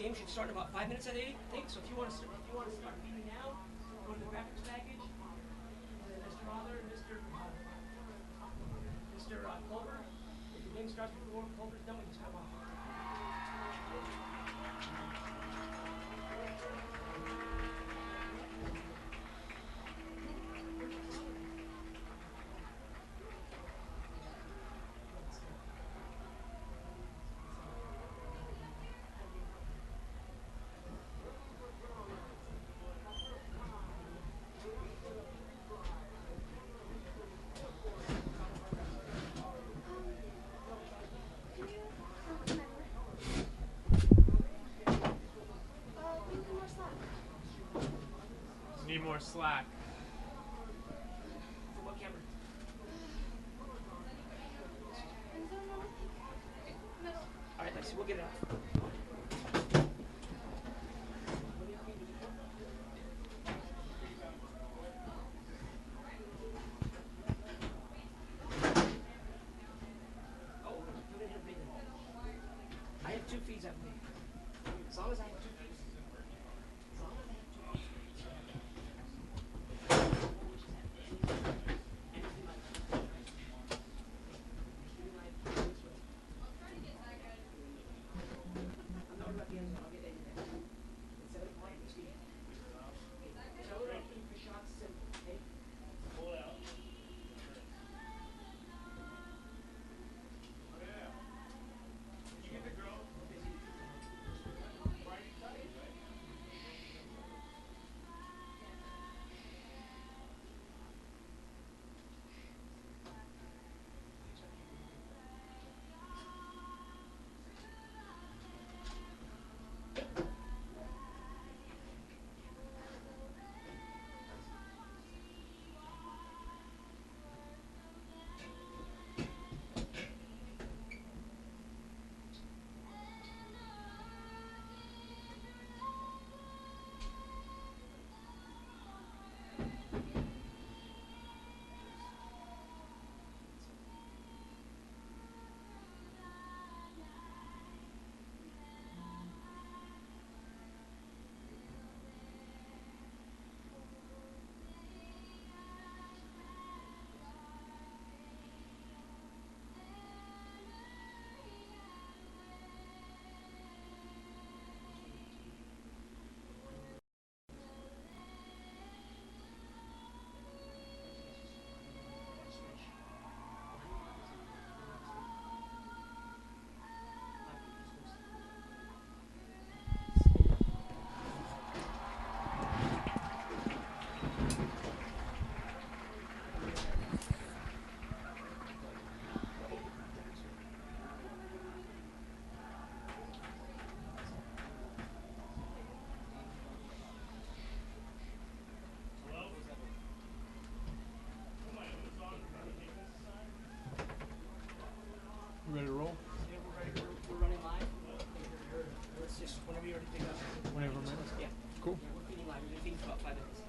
game should start in about 5 minutes, I think. So if you want to start meeting now, go to the graphics package. And then Mr. Father and Mr. Culver. If the game starts before Culver's done, we can start off. Need more slack. For what camera? All right, Lexi, we'll get it out. Oh, put it in bigger. I have 2 feeds, I believe. As long as I have 2 feeds. As long as I have 2 feeds. Ready to roll? Yeah, we're running live. Let's just, whenever you're ready to pick up. Whenever, man. Yeah. Cool. Yeah, we're feeding live. We're feeding for about 5 minutes.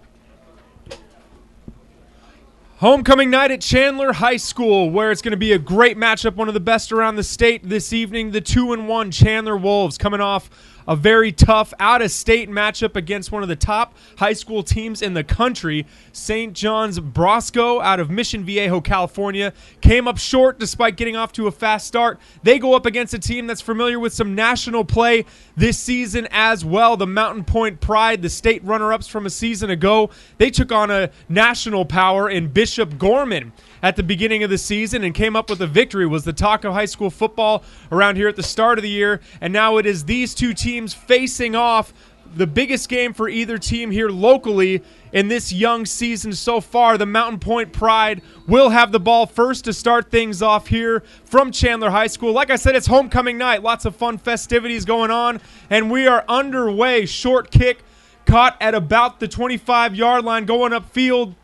Homecoming night at Chandler High School, where it's going to be a great matchup, one of the best around the state this evening. The 2-1 Chandler Wolves coming off a very tough out-of-state matchup against one of the top high school teams in the country. St. John's Brosco out of Mission Viejo, California, came up short despite getting off to a fast start. They go up against a team that's familiar with some national play this season as well. The Mountain Pointe Pride, the state runner-ups from a season ago, they took on a national power in Bishop Gorman at the beginning of the season and came up with a victory. Was the talk of high school football around here at the start of the year, and now it is these two teams facing off. The biggest game for either team here locally in this young season so far. The Mountain Pointe Pride will have the ball first to start things off here from Chandler High School. Like I said, it's homecoming night. Lots of fun festivities going on, and we are underway. Short kick caught at about the 25-yard line going upfield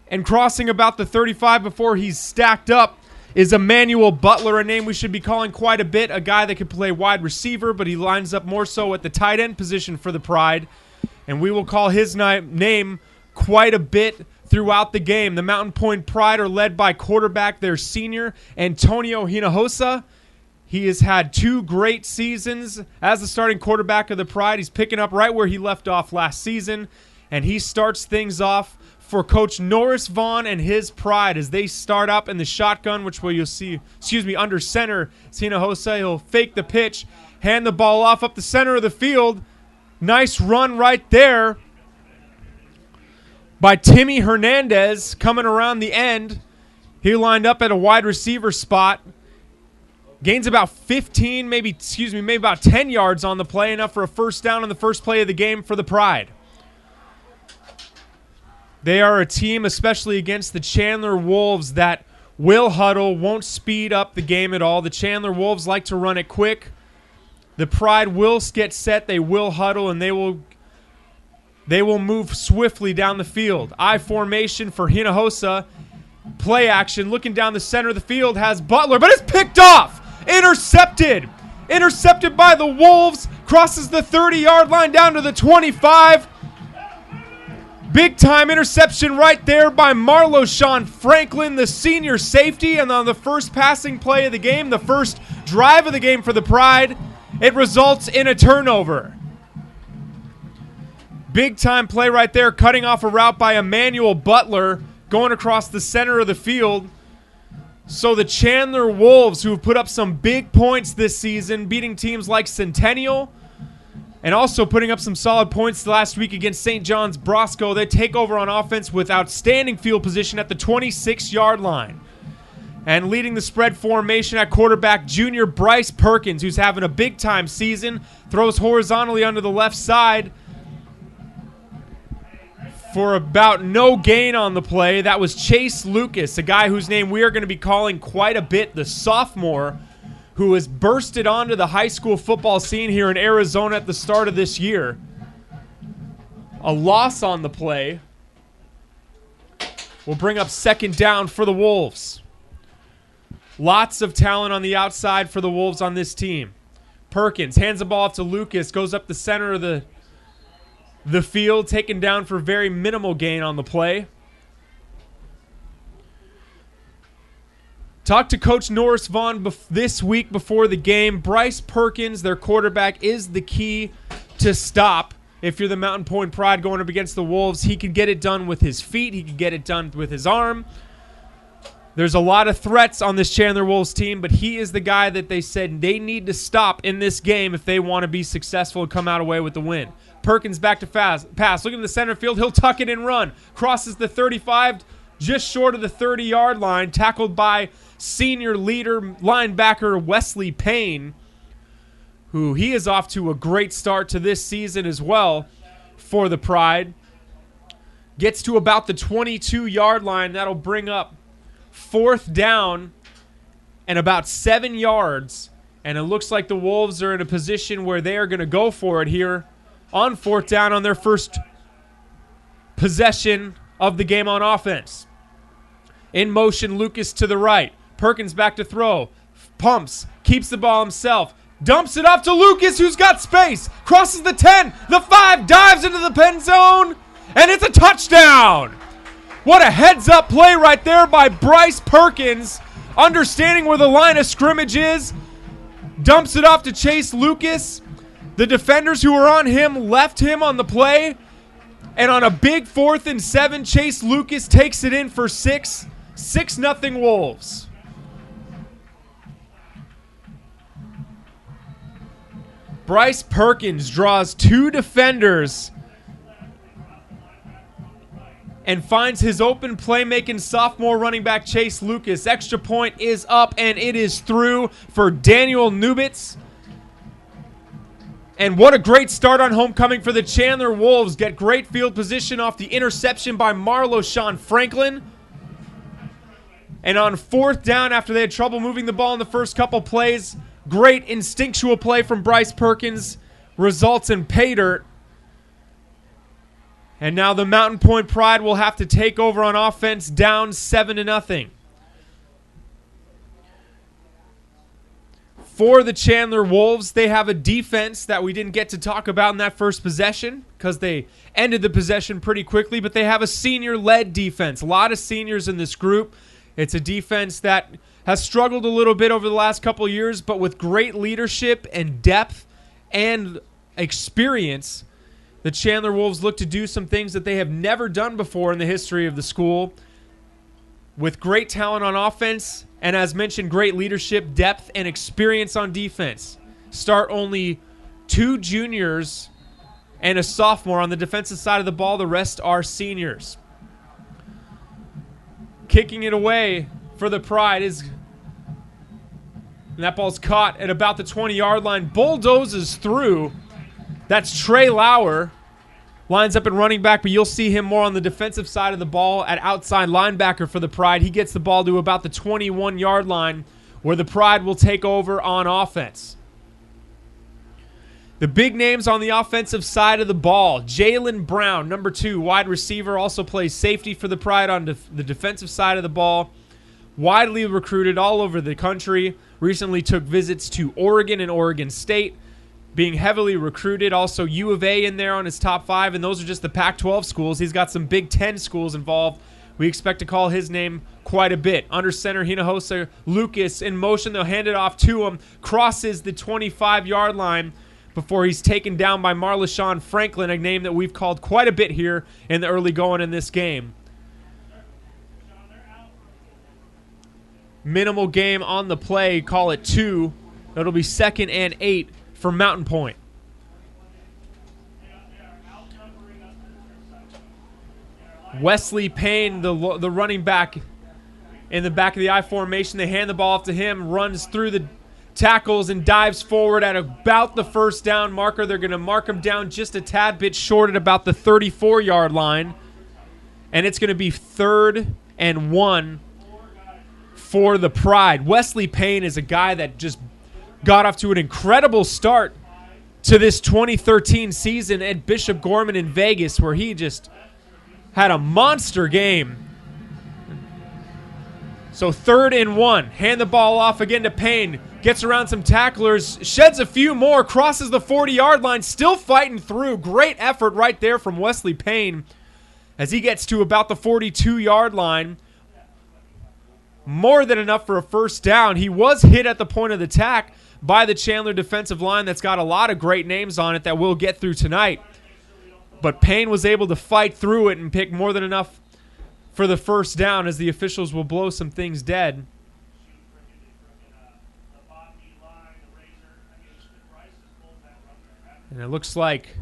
and crossing about the 35 before he's stacked up is Emmanuel Butler, a name we should be calling quite a bit, a guy that can play wide receiver, but he lines up more so at the tight end position for the Pride, and we will call his name quite a bit throughout the game. The Mountain Pointe Pride are led by quarterback, their senior, Antonio Hinojosa, He has had 2 great seasons as the starting quarterback of the Pride. He's picking up right where he left off last season, and he starts things off for Coach Norris Vaughn and his Pride as they start up in the shotgun, which you'll see, under center, Hinojosa. He'll fake the pitch, hand the ball off up the center of the field. Nice run right there by Timmy Hernandez coming around the end. He lined up at a wide receiver spot. Gains about 15, maybe about 10 yards on the play, enough for a first down on the first play of the game for the Pride. They are a team, especially against the Chandler Wolves, that will huddle, won't speed up the game at all. The Chandler Wolves like to run it quick. The Pride will get set, they will huddle, and they will move swiftly down the field. I formation for Hinojosa. Play action, looking down the center of the field, has Butler, but it's picked off. Intercepted by the Wolves. Crosses the 30-yard line down to the 25. Big time interception right there by Marlo Franklin, the senior safety. And on the first passing play of the game, the first drive of the game for the Pride, it results in a turnover. Big time play right there, cutting off a route by Emmanuel Butler, going across the center of the field. So the Chandler Wolves, who have put up some big points this season, beating teams like Centennial, and also putting up some solid points last week against St. John's Brosco, they take over on offense with outstanding field position at the 26-yard line. And leading the spread formation at quarterback, junior Bryce Perkins, who's having a big-time season, throws horizontally under the left side for about no gain on the play. That was Chase Lucas, a guy whose name we are going to be calling quite a bit, the sophomore, who has bursted onto the high school football scene here in Arizona at the start of this year. A loss on the play will bring up second down for the Wolves. Lots of talent on the outside for the Wolves on this team. Perkins hands the ball off to Lucas, goes up the center of the field, taken down for very minimal gain on the play. Talked to Coach Norris Vaughn this week before the game. Bryce Perkins, their quarterback, is the key to stop. If you're the Mountain Pointe Pride going up against the Wolves, he can get it done with his feet. He can get it done with his arm. There's a lot of threats on this Chandler Wolves team, but he is the guy that they said they need to stop in this game if they want to be successful and come out away with the win. Perkins back to pass. Looking at the center field, he'll tuck it and run. Crosses the 35, just short of the 30-yard line, tackled by senior leader linebacker Wesley Payne, who he is off to a great start to this season as well for the Pride. Gets to about the 22-yard line. That'll bring up fourth down and about 7 yards. And it looks like the Wolves are in a position where they are going to go for it here on fourth down on their first possession of the game on offense. In motion, Lucas to the right. Perkins back to throw. Pumps. Keeps the ball himself. Dumps it off to Lucas, who's got space. Crosses the 10. The 5. Dives into the pen zone. And it's a touchdown. What a heads-up play right there by Bryce Perkins. Understanding where the line of scrimmage is. Dumps it off to Chase Lucas. The defenders who were on him left him on the play. And on a big 4th and 7, Chase Lucas takes it in for 6. 6-0 Wolves. Bryce Perkins draws 2 defenders and finds his open playmaking sophomore running back Chase Lucas. Extra point is up, and it is through for Daniel Nubitz. And what a great start on homecoming for the Chandler Wolves. Get great field position off the interception by Marlo Franklin. And on fourth down, after they had trouble moving the ball in the first couple plays, great instinctual play from Bryce Perkins results in pay dirt. And now the Mountain Pointe Pride will have to take over on offense, down 7-0. For the Chandler Wolves, they have a defense that we didn't get to talk about in that first possession because they ended the possession pretty quickly, but they have a senior-led defense. A lot of seniors in this group. It's a defense that has struggled a little bit over the last couple of years, but with great leadership and depth and experience, the Chandler Wolves look to do some things that they have never done before in the history of the school. With great talent on offense, and as mentioned, great leadership, depth, and experience on defense. Start only 2 juniors and a sophomore on the defensive side of the ball. The rest are seniors. Kicking it away for the Pride is, and that ball's caught at about the 20-yard line. Bulldozes through. That's Trey Lauer. Lines up at running back, but you'll see him more on the defensive side of the ball at outside linebacker for the Pride. He gets the ball to about the 21-yard line where the Pride will take over on offense. The big names on the offensive side of the ball. Jalen Brown, number 2, wide receiver, also plays safety for the Pride on the defensive side of the ball. Widely recruited all over the country. Recently took visits to Oregon and Oregon State. Being heavily recruited. Also U of A in there on his top 5, and those are just the Pac-12 schools. He's got some Big Ten schools involved. We expect to call his name quite a bit. Under center, Hinojosa Lucas in motion. They'll hand it off to him. Crosses the 25-yard line before he's taken down by Marleshon Franklin, a name that we've called quite a bit here in the early going in this game. Minimal game on the play. Call it 2. It'll be 2nd and 8 for Mountain Pointe. Wesley Payne, the running back in the back of the I formation. They hand the ball off to him, runs through the tackles and dives forward at about the first down marker. They're going to mark him down just a tad bit short at about the 34-yard line. And it's going to be 3rd and 1 for the Pride. Wesley Payne is a guy that just got off to an incredible start to this 2013 season at Bishop Gorman in Vegas, where he just had a monster game. So 3rd and 1. Hand the ball off again to Payne. Gets around some tacklers. Sheds a few more. Crosses the 40-yard line. Still fighting through. Great effort right there from Wesley Payne as he gets to about the 42-yard line. More than enough for a first down. He was hit at the point of the attack by the Chandler defensive line that's got a lot of great names on it that we'll get through tonight. But Payne was able to fight through it and pick more than enough for the first down, as the officials will blow some things dead. And it looks like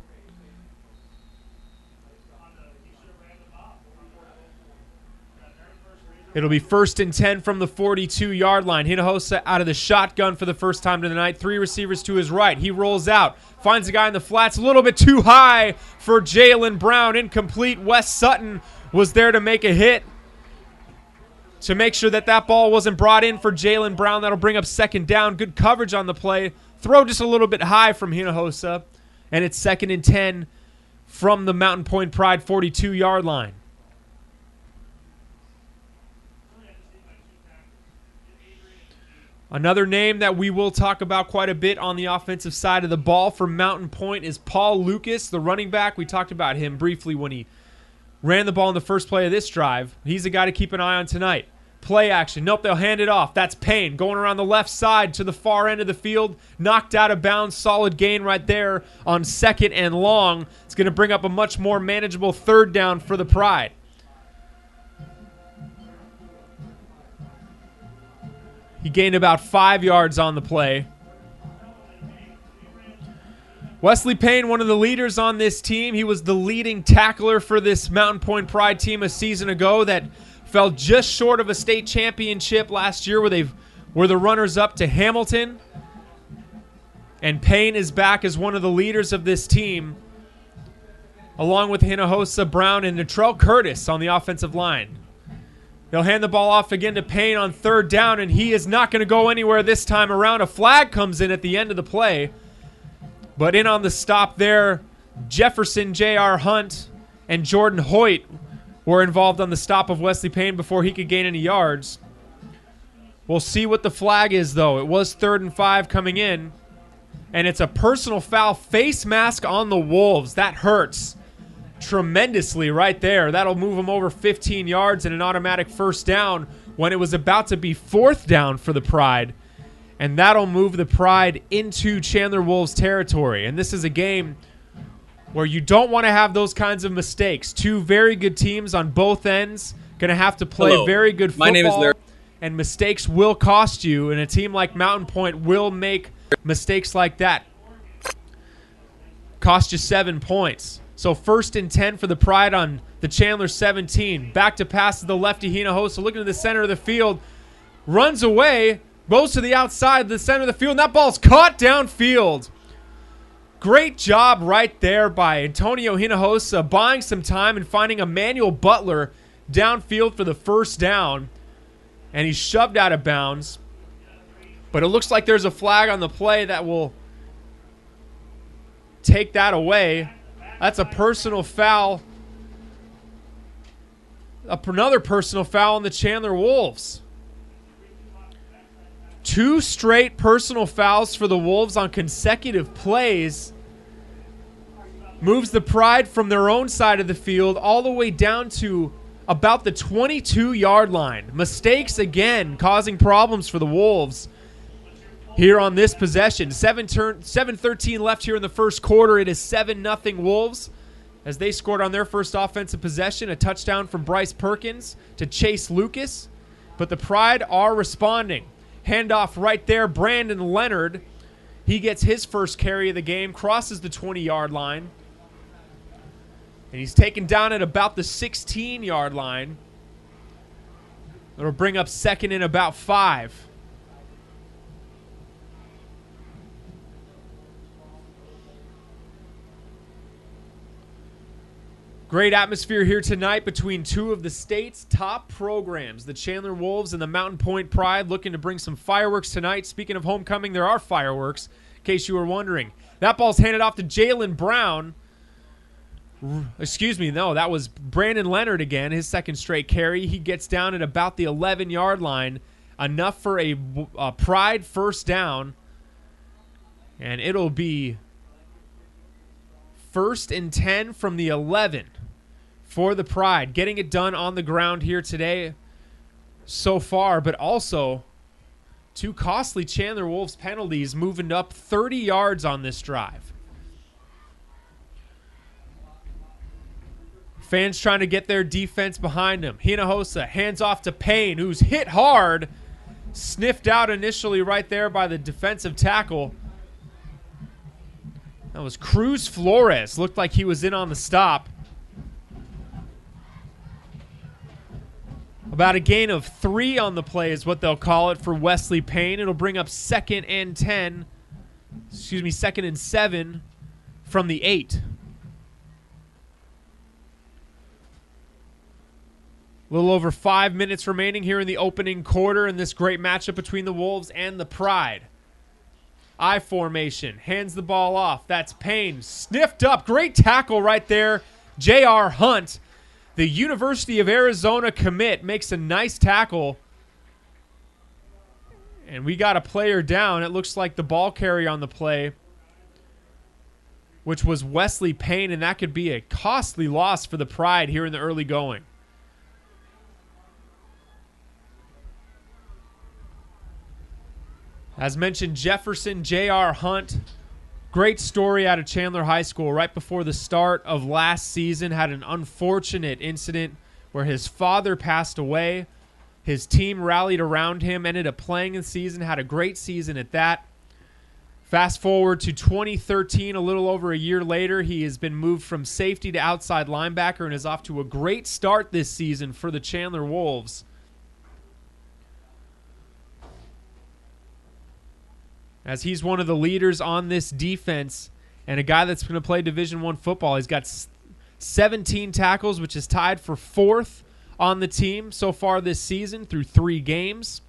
it'll be 1st and 10 from the 42-yard line. Hinojosa out of the shotgun for the first time tonight. 3 receivers to his right. He rolls out. Finds a guy in the flats. A little bit too high for Jalen Brown. Incomplete. Wes Sutton was there to make a hit to make sure that that ball wasn't brought in for Jalen Brown. That'll bring up 2nd down. Good coverage on the play. Throw just a little bit high from Hinojosa. And it's 2nd and 10 from the Mountain Pointe Pride 42-yard line. Another name that we will talk about quite a bit on the offensive side of the ball for Mountain Pointe is Paul Lucas, the running back. We talked about him briefly when he ran the ball in the first play of this drive. He's a guy to keep an eye on tonight. Play action. Nope, they'll hand it off. That's Payne going around the left side to the far end of the field. Knocked out of bounds. Solid gain right there on 2nd and long. It's going to bring up a much more manageable 3rd down for the Pride. He gained about 5 yards on the play. Wesley Payne, one of the leaders on this team. He was the leading tackler for this Mountain Pointe Pride team a season ago that fell just short of a state championship last year where they were the runners-up to Hamilton. And Payne is back as one of the leaders of this team, along with Hinojosa Brown and Natrell Curtis on the offensive line. They'll hand the ball off again to Payne on 3rd down, and he is not going to go anywhere this time around. A flag comes in at the end of the play. But in on the stop there, Jefferson J.R. Hunt and Jordan Hoyt were involved on the stop of Wesley Payne before he could gain any yards. We'll see what the flag is, though. It was 3rd and 5 coming in, and it's a personal foul face mask on the Wolves. That hurts tremendously right there. That'll move them over 15 yards and an automatic first down when it was about to be 4th down for the Pride, and that'll move the Pride into Chandler Wolves territory. And this is a game where you don't want to have those kinds of mistakes. Two very good teams on both ends going to have to play very good football. My name is Larry. And mistakes will cost you, and a team like Mountain Pointe will make mistakes like that. Cost you 7 points. So 1st and 10 for the Pride on the Chandler 17. Back to pass to the lefty Hinojosa, looking to the center of the field. Runs away, goes to the outside, the center of the field, and that ball's caught downfield. Great job right there by Antonio Hinojosa, buying some time and finding Emmanuel Butler downfield for the 1st down. And he's shoved out of bounds. But it looks like there's a flag on the play that will take that away. That's a personal foul. Another personal foul on the Chandler Wolves. 2 straight personal fouls for the Wolves on consecutive plays. Moves the Pride from their own side of the field all the way down to about the 22-yard line. Mistakes again, causing problems for the Wolves here on this possession. 7:13 left here in the first quarter. It is 7-0 Wolves as they scored on their first offensive possession. A touchdown from Bryce Perkins to Chase Lucas. But the Pride are responding. Handoff right there. Brandon Leonard. He gets his first carry of the game. Crosses the 20-yard line. And he's taken down at about the 16-yard line. It'll bring up 2nd and about 5. Great atmosphere here tonight between two of the state's top programs, the Chandler Wolves and the Mountain Pointe Pride, looking to bring some fireworks tonight. Speaking of homecoming, there are fireworks, in case you were wondering. That ball's handed off to Jalen Brown. Excuse me, no, that was Brandon Leonard again, his 2nd straight carry. He gets down at about the 11-yard line, enough for a Pride 1st down. And it'll be 1st and 10 from the 11 for the Pride. Getting it done on the ground here today so far, but also 2 costly Chandler Wolves penalties, moving up 30 yards on this drive. Fans trying to get their defense behind him. Hinojosa hands off to Payne, who's hit hard. Sniffed out initially right there by the defensive tackle. That was Cruz Flores. Looked like he was in on the stop. About a gain of 3 on the play is what they'll call it for Wesley Payne. It'll bring up 2nd and 2nd and 7 from the 8. A little over 5 minutes remaining here in the opening quarter in this great matchup between the Wolves and the Pride. I formation, hands the ball off. That's Payne, sniffed up. Great tackle right there. J.R. Hunt, the University of Arizona commit, makes a nice tackle. And we got a player down. It looks like the ball carrier on the play, which was Wesley Payne, and that could be a costly loss for the Pride here in the early going. As mentioned, Jefferson J.R. Hunt, great story out of Chandler High School. Right before the start of last season, had an unfortunate incident where his father passed away. His team rallied around him, ended up playing the season, had a great season at that. Fast forward to 2013, a little over a year later, he has been moved from safety to outside linebacker and is off to a great start this season for the Chandler Wolves. As he's one of the leaders on this defense and a guy that's going to play Division I football. He's got 17 tackles, which is tied for 4th on the team so far this season through 3 games.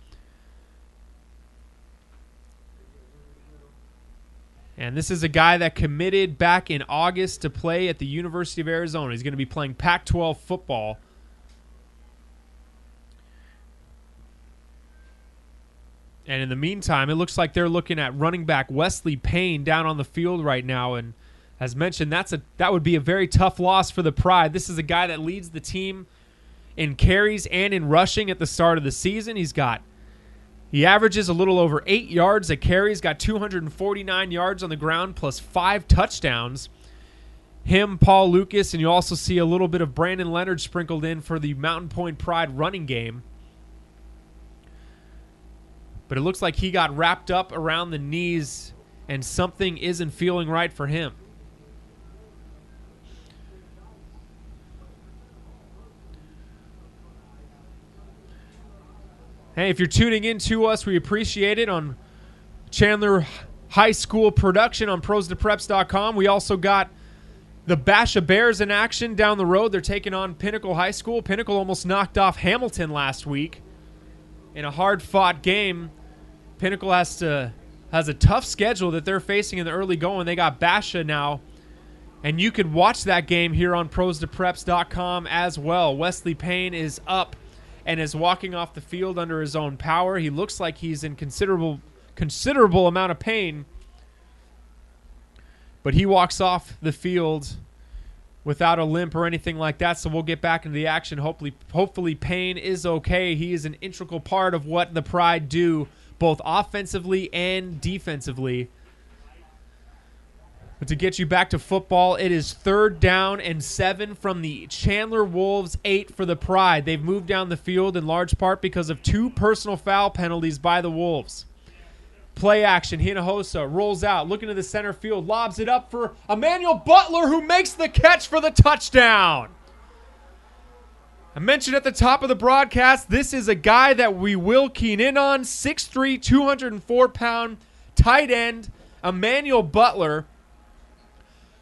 And this is a guy that committed back in August to play at the University of Arizona. He's going to be playing Pac-12 football. And in the meantime, it looks like they're looking at running back Wesley Payne down on the field right now. And as mentioned, that would be a very tough loss for the Pride. This is a guy that leads the team in carries and in rushing at the start of the season. He averages a little over 8 yards a carry. He's got 249 yards on the ground plus 5 touchdowns. Him, Paul Lucas, and you also see a little bit of Brandon Leonard sprinkled in for the Mountain Pointe Pride running game. But it looks like he got wrapped up around the knees and something isn't feeling right for him. Hey, if you're tuning in to us, we appreciate it on Chandler High School production on pros2preps.com. We also got the Basha Bears in action down the road. They're taking on Pinnacle High School. Pinnacle almost knocked off Hamilton last week in a hard-fought game. Pinnacle has a tough schedule that they're facing in the early going. They got Basha now, and you can watch that game here on pros2preps.com as well. Wesley Payne is up and is walking off the field under his own power. He looks like he's in considerable amount of pain, but he walks off the field without a limp or anything like that, so we'll get back into the action. Hopefully Payne is okay. He is an integral part of what the Pride do, both offensively and defensively. But to get you back to football, it is 3rd down and 7 from the Chandler Wolves, 8 for the Pride. They've moved down the field in large part because of 2 personal foul penalties by the Wolves. Play action. Hinojosa rolls out, looking to the center field, lobs it up for Emmanuel Butler, who makes the catch for the touchdown. I mentioned at the top of the broadcast, this is a guy that we will keen in on. 6'3", 204-pound tight end Emmanuel Butler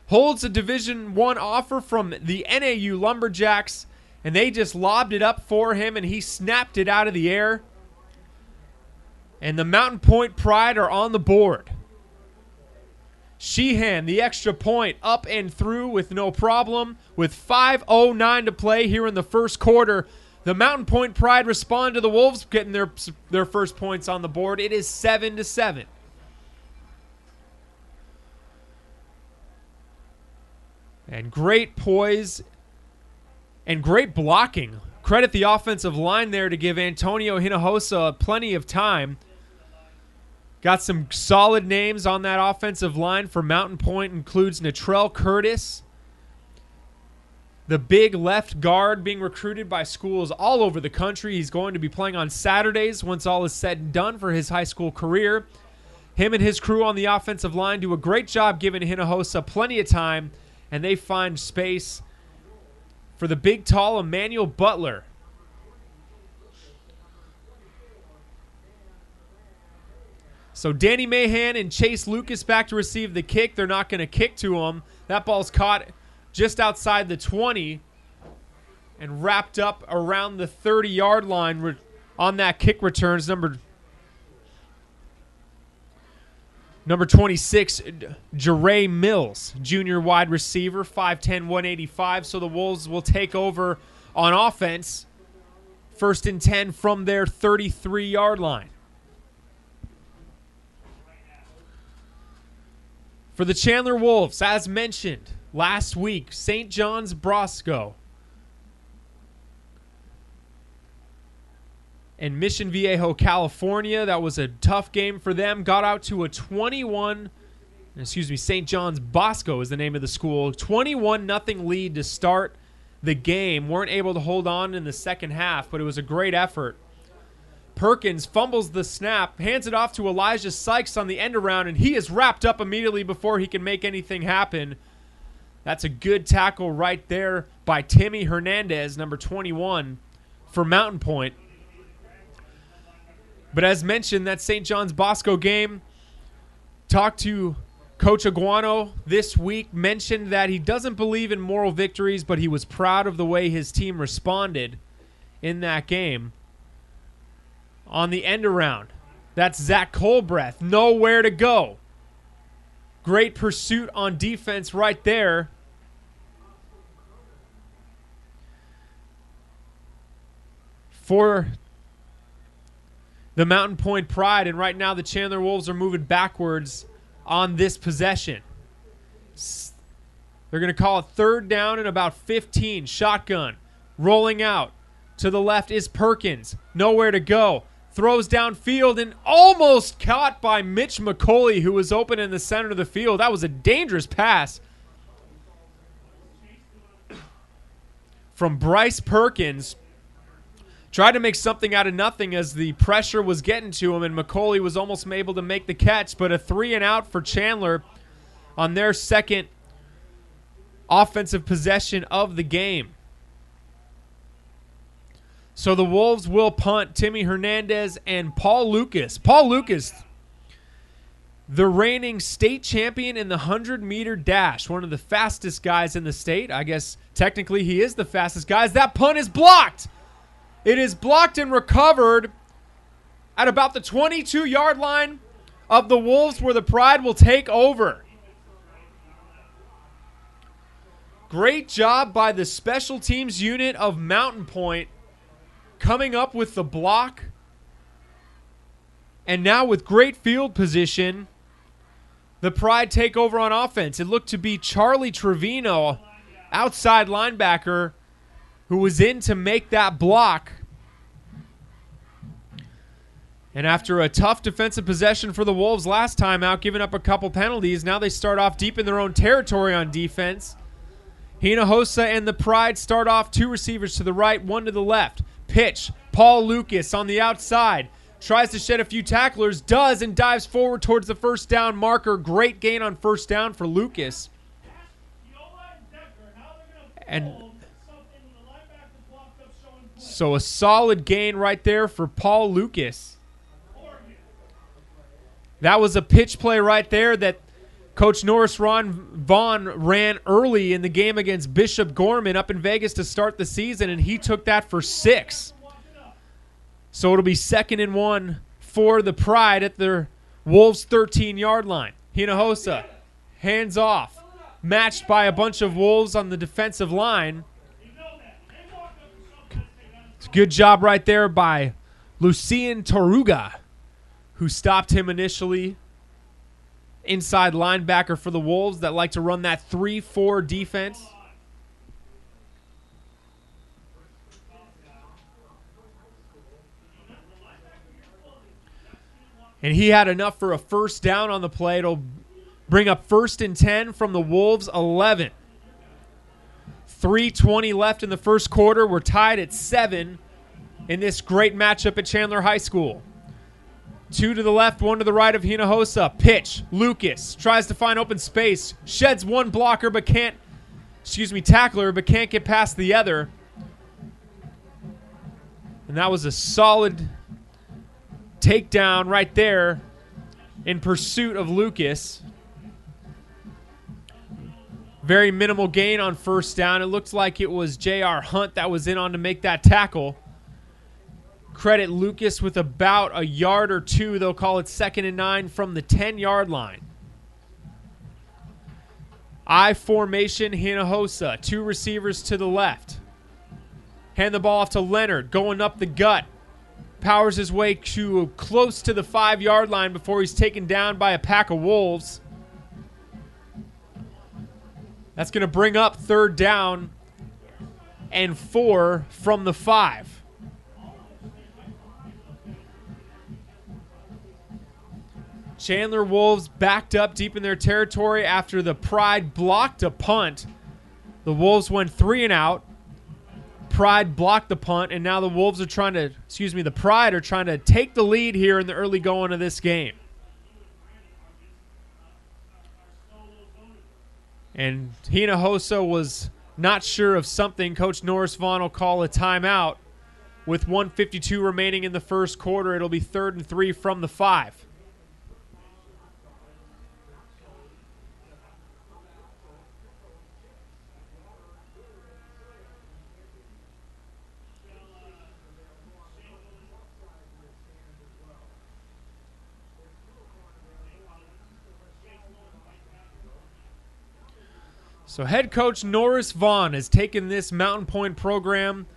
holds a Division I offer from the NAU Lumberjacks, and they just lobbed it up for him, and he snapped it out of the air. And the Mountain Pointe Pride are on the board. Sheehan, the extra point, up and through with no problem. With 5:09 to play here in the first quarter, the Mountain Pointe Pride respond to the Wolves getting their first points on the board. It is 7-7. And great poise and great blocking. Credit the offensive line there to give Antonio Hinojosa plenty of time. Got some solid names on that offensive line for Mountain Pointe. Includes Natrell Curtis, the big left guard being recruited by schools all over the country. He's going to be playing on Saturdays once all is said and done for his high school career. Him and his crew on the offensive line do a great job giving Hinojosa plenty of time, and they find space for the big, tall Emmanuel Butler. So Danny Mahan and Chase Lucas back to receive the kick. They're not going to kick to him. That ball's caught just outside the 20 and wrapped up around the 30-yard line on that kick returns. Number 26, Jeray Mills, junior wide receiver, 5'10", 185. So the Wolves will take over on offense. 1st and 10 from their 33-yard line. For the Chandler Wolves, as mentioned last week, St. John's Bosco and Mission Viejo, California. That was a tough game for them. Got out to a St. John's Bosco is the name of the school. 21-0 lead to start the game. Weren't able to hold on in the second half, but it was a great effort. Perkins fumbles the snap, hands it off to Elijah Sykes on the end around, and he is wrapped up immediately before he can make anything happen. That's a good tackle right there by Timmy Hernandez, number 21, for Mountain Pointe. But as mentioned, that St. John's Bosco game, talked to Coach Aguano this week, mentioned that he doesn't believe in moral victories, but he was proud of the way his team responded in that game. On the end around, that's Zach Colbreth. Nowhere to go. Great pursuit on defense right there. For the Mountain Pointe Pride, and right now the Chandler Wolves are moving backwards on this possession. They're going to call it 3rd down and about 15. Shotgun. Rolling out. To the left is Perkins. Nowhere to go. Throws downfield and almost caught by Mitch McCauley, who was open in the center of the field. That was a dangerous pass from Bryce Perkins. Tried to make something out of nothing as the pressure was getting to him, and McCauley was almost able to make the catch, but a 3-and-out for Chandler on their second offensive possession of the game. So the Wolves will punt. Timmy Hernandez and Paul Lucas. Paul Lucas, the reigning state champion in the 100-meter dash, one of the fastest guys in the state. I guess technically he is the fastest guy. That punt is blocked. It is blocked and recovered at about the 22-yard line of the Wolves, where the Pride will take over. Great job by the special teams unit of Mountain Pointe, coming up with the block, and now with great field position, the Pride take over on offense. It looked to be Charlie Trevino, outside linebacker, who was in to make that block. And after a tough defensive possession for the Wolves last time out, giving up a couple penalties, now they start off deep in their own territory on defense. Hinojosa and the Pride start off 2 receivers to the right, 1 to the left. Pitch, Paul Lucas on the outside. Tries to shed a few tacklers, does, and dives forward towards the first down marker. Great gain on first down for Lucas. And so a solid gain right there for Paul Lucas. That was a pitch play right there that Coach Norris Vaughn ran early in the game against Bishop Gorman up in Vegas to start the season, and he took that for 6. So it'll be 2nd and 1 for the Pride at their Wolves' 13-yard line. Hinojosa, hands off, matched by a bunch of Wolves on the defensive line. It's a good job right there by Lucian Toruga, who stopped him initially. Inside linebacker for the Wolves that like to run that 3-4 defense. And he had enough for a first down on the play. It'll bring up 1st and 10 from the Wolves' 11. 3:20 left in the first quarter. We're tied at 7 in this great matchup at Chandler High School. 2 to the left, 1 to the right of Hinojosa. Pitch. Lucas tries to find open space. Sheds one tackler, but can't get past the other. And that was a solid takedown right there in pursuit of Lucas. Very minimal gain on first down. It looked like it was J.R. Hunt that was in on to make that tackle. Credit Lucas with about a yard or 2. They'll call it 2nd and 9 from the 10-yard line. I formation, Hinojosa. 2 receivers to the left. Hand the ball off to Leonard, going up the gut. Powers his way to close to the 5-yard line before he's taken down by a pack of Wolves. That's going to bring up 3rd down and 4 from the 5. Chandler Wolves backed up deep in their territory after the Pride blocked a punt. The Wolves went 3 and out. Pride blocked the punt, and now the the Pride are trying to take the lead here in the early going of this game. And Hinojosa was not sure of something. Coach Norris Vaughn will call a timeout. With 1:52 remaining in the first quarter, it'll be 3rd and 3 from the 5. So head coach Norris Vaughn has taken this Mountain Pointe program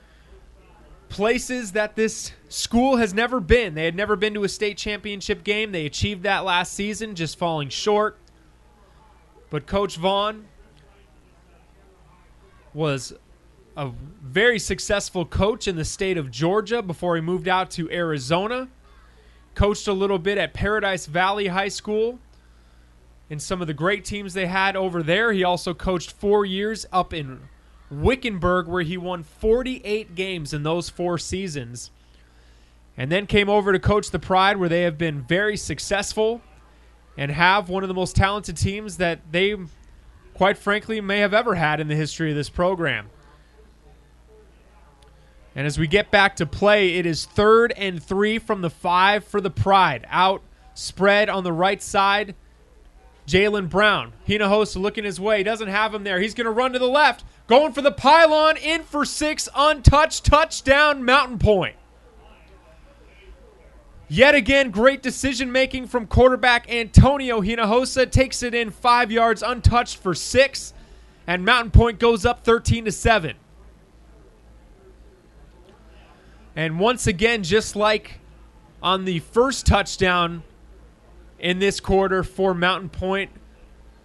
places that this school has never been. They had never been to a state championship game. They achieved that last season, just falling short. But Coach Vaughn was a very successful coach in the state of Georgia before he moved out to Arizona. Coached a little bit at Paradise Valley High School and some of the great teams they had over there. He also coached 4 years up in Wickenburg, where he won 48 games in those 4 seasons. And then came over to coach the Pride, where they have been very successful and have one of the most talented teams that they, quite frankly, may have ever had in the history of this program. And as we get back to play, it is 3rd and 3 from the 5 for the Pride. Out spread on the right side, Jalen Brown. Hinojosa looking his way. Doesn't have him there. He's going to run to the left. Going for the pylon. In for 6. Untouched. Touchdown, Mountain Pointe. Yet again, great decision-making from quarterback Antonio Hinojosa. Takes it in 5 yards untouched for 6. And Mountain Pointe goes up 13-7. And once again, just like on the first touchdown in this quarter for Mountain Pointe,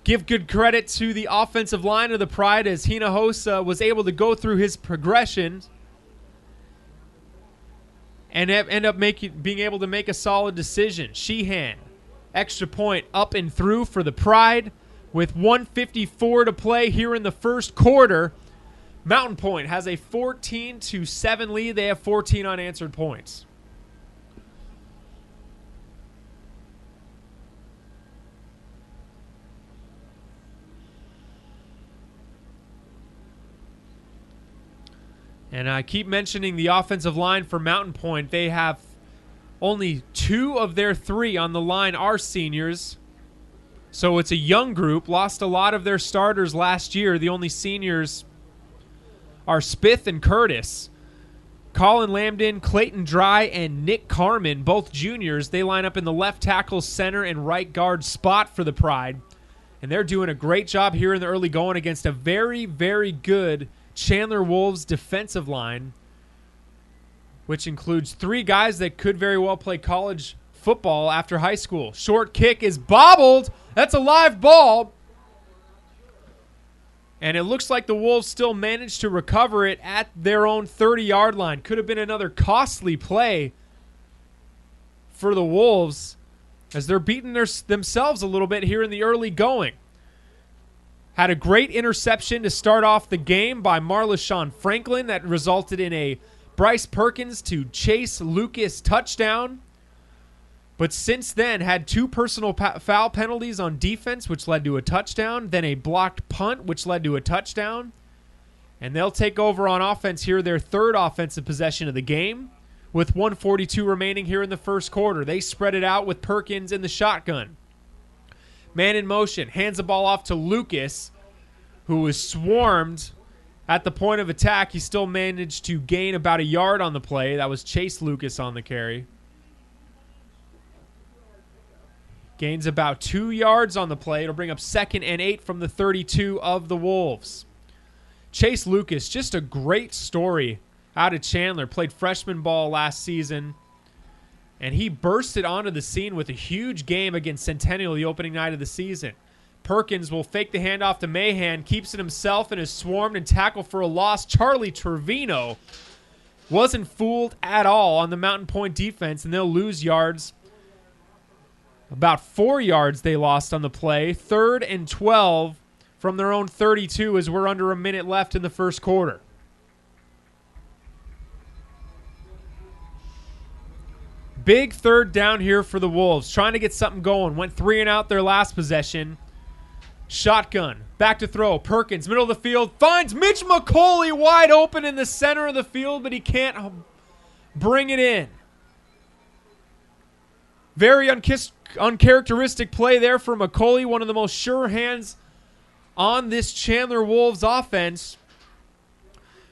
give good credit to the offensive line of the Pride as Hinojosa was able to go through his progression and end up being able to make a solid decision. Sheehan, extra point up and through for the Pride with 1:54 to play here in the first quarter. Mountain Pointe has a 14-7 lead. They have 14 unanswered points. And I keep mentioning the offensive line for Mountain Pointe. They have only 2 of their 3 on the line are seniors. So it's a young group. Lost a lot of their starters last year. The only seniors are Spith and Curtis. Colin Lambden, Clayton Dry, and Nick Carmen, both juniors. They line up in the left tackle, center, and right guard spot for the Pride. And they're doing a great job here in the early going against a very, very good Chandler Wolves defensive line, which includes 3 guys that could very well play college football after high school. Short kick is bobbled. That's a live ball. And it looks like the Wolves still managed to recover it at their own 30-yard line. Could have been another costly play for the Wolves as they're beating themselves a little bit here in the early going. Had a great interception to start off the game by Marlashon Franklin that resulted in a Bryce Perkins to Chase Lucas touchdown. But since then, had 2 personal foul penalties on defense, which led to a touchdown. Then a blocked punt, which led to a touchdown. And they'll take over on offense here, their 3rd offensive possession of the game, with 1:42 remaining here in the first quarter. They spread it out with Perkins in the shotgun. Man in motion, hands the ball off to Lucas, who was swarmed at the point of attack. He still managed to gain about a yard on the play. That was Chase Lucas on the carry. Gains about 2 yards on the play. It'll bring up 2nd and 8 from the 32 of the Wolves. Chase Lucas, just a great story out of Chandler. Played freshman ball last season. And he bursted onto the scene with a huge game against Centennial the opening night of the season. Perkins will fake the handoff to Mahan, keeps it himself, and is swarmed and tackled for a loss. Charlie Trevino wasn't fooled at all on the Mountain Pointe defense, and they'll lose yards. About 4 yards they lost on the play. 3rd and 12 from their own 32 as we're under a minute left in the first quarter. Big 3rd down here for the Wolves. Trying to get something going. Went 3 and out their last possession. Shotgun. Back to throw. Perkins, middle of the field. Finds Mitch McCauley wide open in the center of the field, but he can't bring it in. Very uncharacteristic play there for McCauley. One of the most sure hands on this Chandler Wolves offense.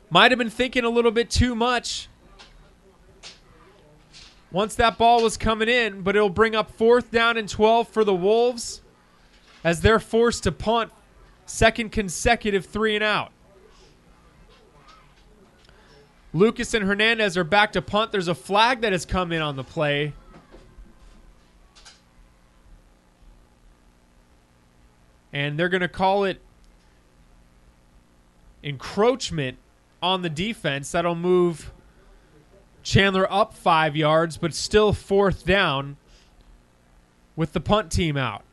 Might have been thinking a little bit too much once that ball was coming in, but it'll bring up 4th down and 12 for the Wolves as they're forced to punt. 2nd consecutive 3 and out. Lucas and Hernandez are back to punt. There's a flag that has come in on the play. And they're going to call it encroachment on the defense. That'll move Chandler up 5 yards, but still 4th down with the punt team out.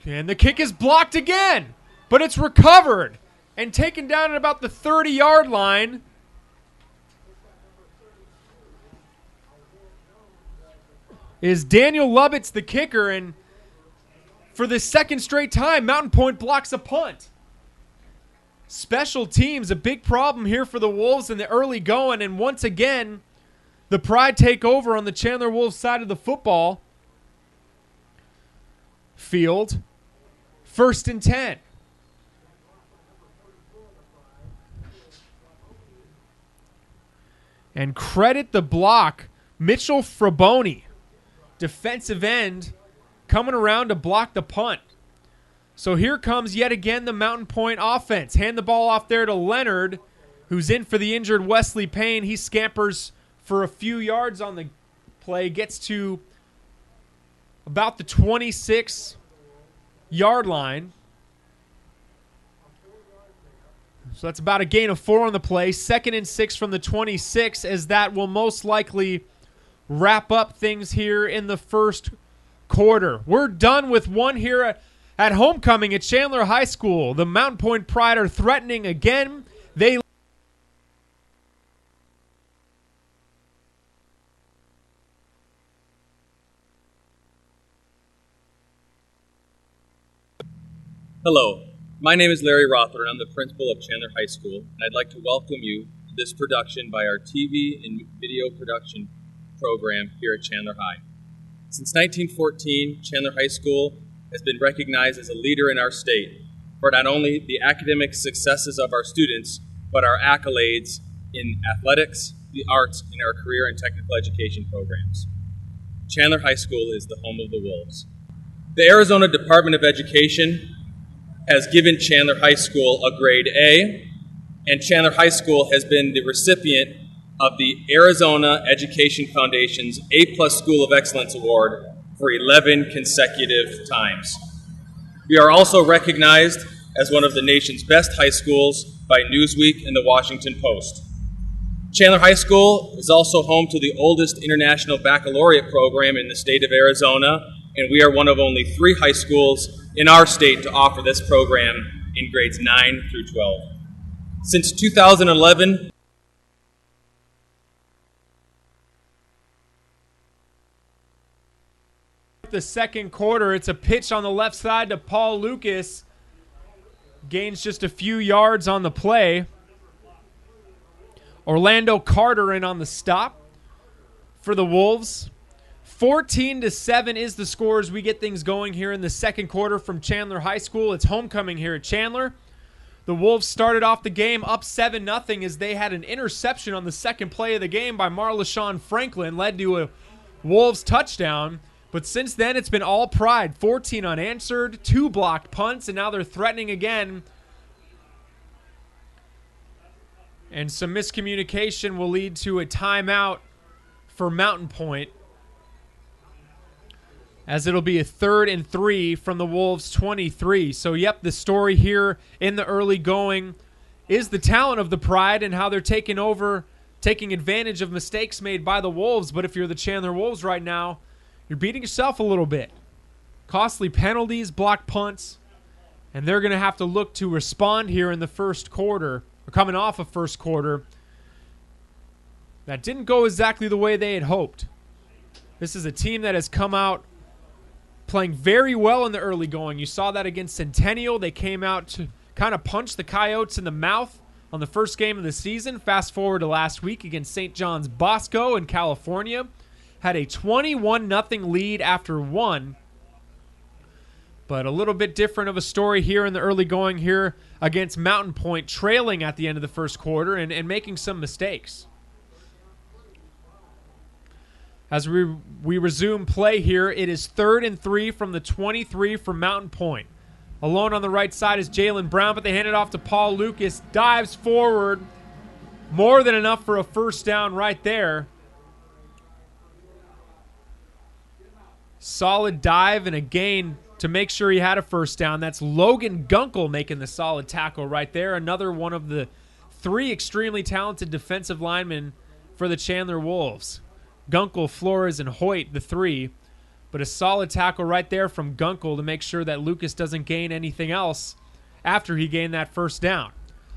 And the kick is blocked again, but it's recovered and taken down at about the 30-yard line. Is Daniel Lubbitz, the kicker, and for the second straight time, Mountain Pointe blocks a punt. Special teams, a big problem here for the Wolves in the early going, and once again, the Pride take over on the Chandler Wolves side of the football field. 1st and 10. And credit the block, Mitchell Fraboni, defensive end, coming around to block the punt. So here comes yet again the Mountain Pointe offense. Hand the ball off there to Leonard, who's in for the injured Wesley Payne. He scampers for a few yards on the play, gets to about the 26-yard line. So that's about a gain of 4 on the play. 2nd and 6 from the 26, as that will most likely wrap up things here in the first quarter. We're done with one here at homecoming at Chandler High School. The Mountain Pointe Pride are threatening again. They Hello, my name is Larry Rother, and I'm the principal of Chandler High School, and I'd like to welcome you to this production by our TV and video production program here at Chandler High. Since 1914, Chandler High School has been recognized as a leader in our state for not only the academic successes of our students, but our accolades in athletics, the arts, and our career and technical education programs. Chandler High School is the home of the Wolves. The Arizona Department of Education has given Chandler High School a grade A, and Chandler High School has been the recipient of the Arizona Education Foundation's A+ School of Excellence Award for 11 consecutive times. We are also recognized as one of the nation's best high schools by Newsweek and the Washington Post. Chandler High School is also home to the oldest international baccalaureate program in the state of Arizona, and we are one of only 3 high schools in our state to offer this program in grades 9 through 12. Since 2011, the second quarter, it's a pitch on the left side to Paul Lucas. Gains just a few yards on the play. Orlando Carter in on the stop for the Wolves. 14-7 is the score as we get things going here in the second quarter from Chandler High School. It's homecoming here at Chandler. The Wolves started off the game up 7-0 as they had an interception on the second play of the game by Marlashon Franklin, led to a Wolves touchdown. But since then, it's been all Pride. 14 unanswered, 2 blocked punts, and now they're threatening again. And some miscommunication will lead to a timeout for Mountain Pointe, as it'll be a 3rd and 3 from the Wolves' 23. So, yep, the story here in the early going is the talent of the Pride and how they're taking advantage of mistakes made by the Wolves. But if you're the Chandler Wolves right now, you're beating yourself a little bit. Costly penalties, blocked punts, and they're going to have to look to respond here in the first quarter, or coming off a first quarter that didn't go exactly the way they had hoped. This is a team that has come out playing very well in the early going. You saw that against Centennial. They came out to kind of punch the Coyotes in the mouth on the first game of the season. Fast forward to last week against St. John's Bosco in California. Had a 21-0 lead after 1. But a little bit different of a story here in the early going here against Mountain Pointe, trailing at the end of the first quarter and making some mistakes. As we resume play here, it is 3rd and 3 from the 23 for Mountain Pointe. Alone on the right side is Jalen Brown, but they hand it off to Paul Lucas. Dives forward. More than enough for a first down right there. Solid dive and a gain to make sure he had a first down. That's Logan Gunkel making the solid tackle right there. Another one of the 3 extremely talented defensive linemen for the Chandler Wolves. Gunkel, Flores, and Hoyt, the 3. But a solid tackle right there from Gunkel to make sure that Lucas doesn't gain anything else after he gained that first down.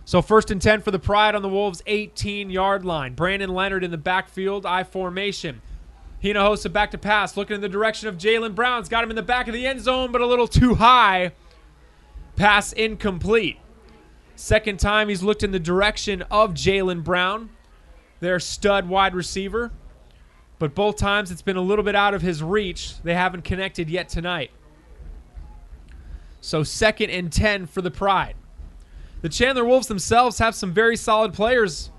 So 1st and 10 for the Pride on the Wolves' 18-yard line. Brandon Leonard in the backfield, I formation. Hinojosa back to pass, looking in the direction of Jalen Brown's. Got him in the back of the end zone, but a little too high. Pass incomplete. Second time he's looked in the direction of Jalen Brown, their stud wide receiver. But both times it's been a little bit out of his reach. They haven't connected yet tonight. So 2nd and 10 for the Pride. The Chandler Wolves themselves have some very solid players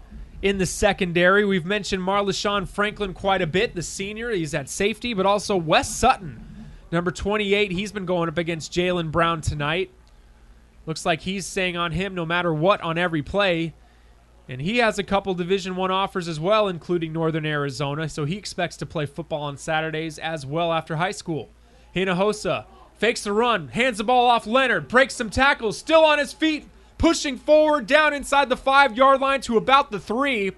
in the secondary. We've mentioned Marleshon Franklin quite a bit, the senior. He's at safety, but also Wes Sutton, number 28. He's been going up against Jalen Brown tonight. Looks like he's staying on him no matter what on every play. And he has a couple Division I offers as well, including Northern Arizona, so he expects to play football on Saturdays as well after high school. Hinojosa fakes the run, hands the ball off Leonard, breaks some tackles, still on his feet, pushing forward down inside the 5-yard line to about the 3.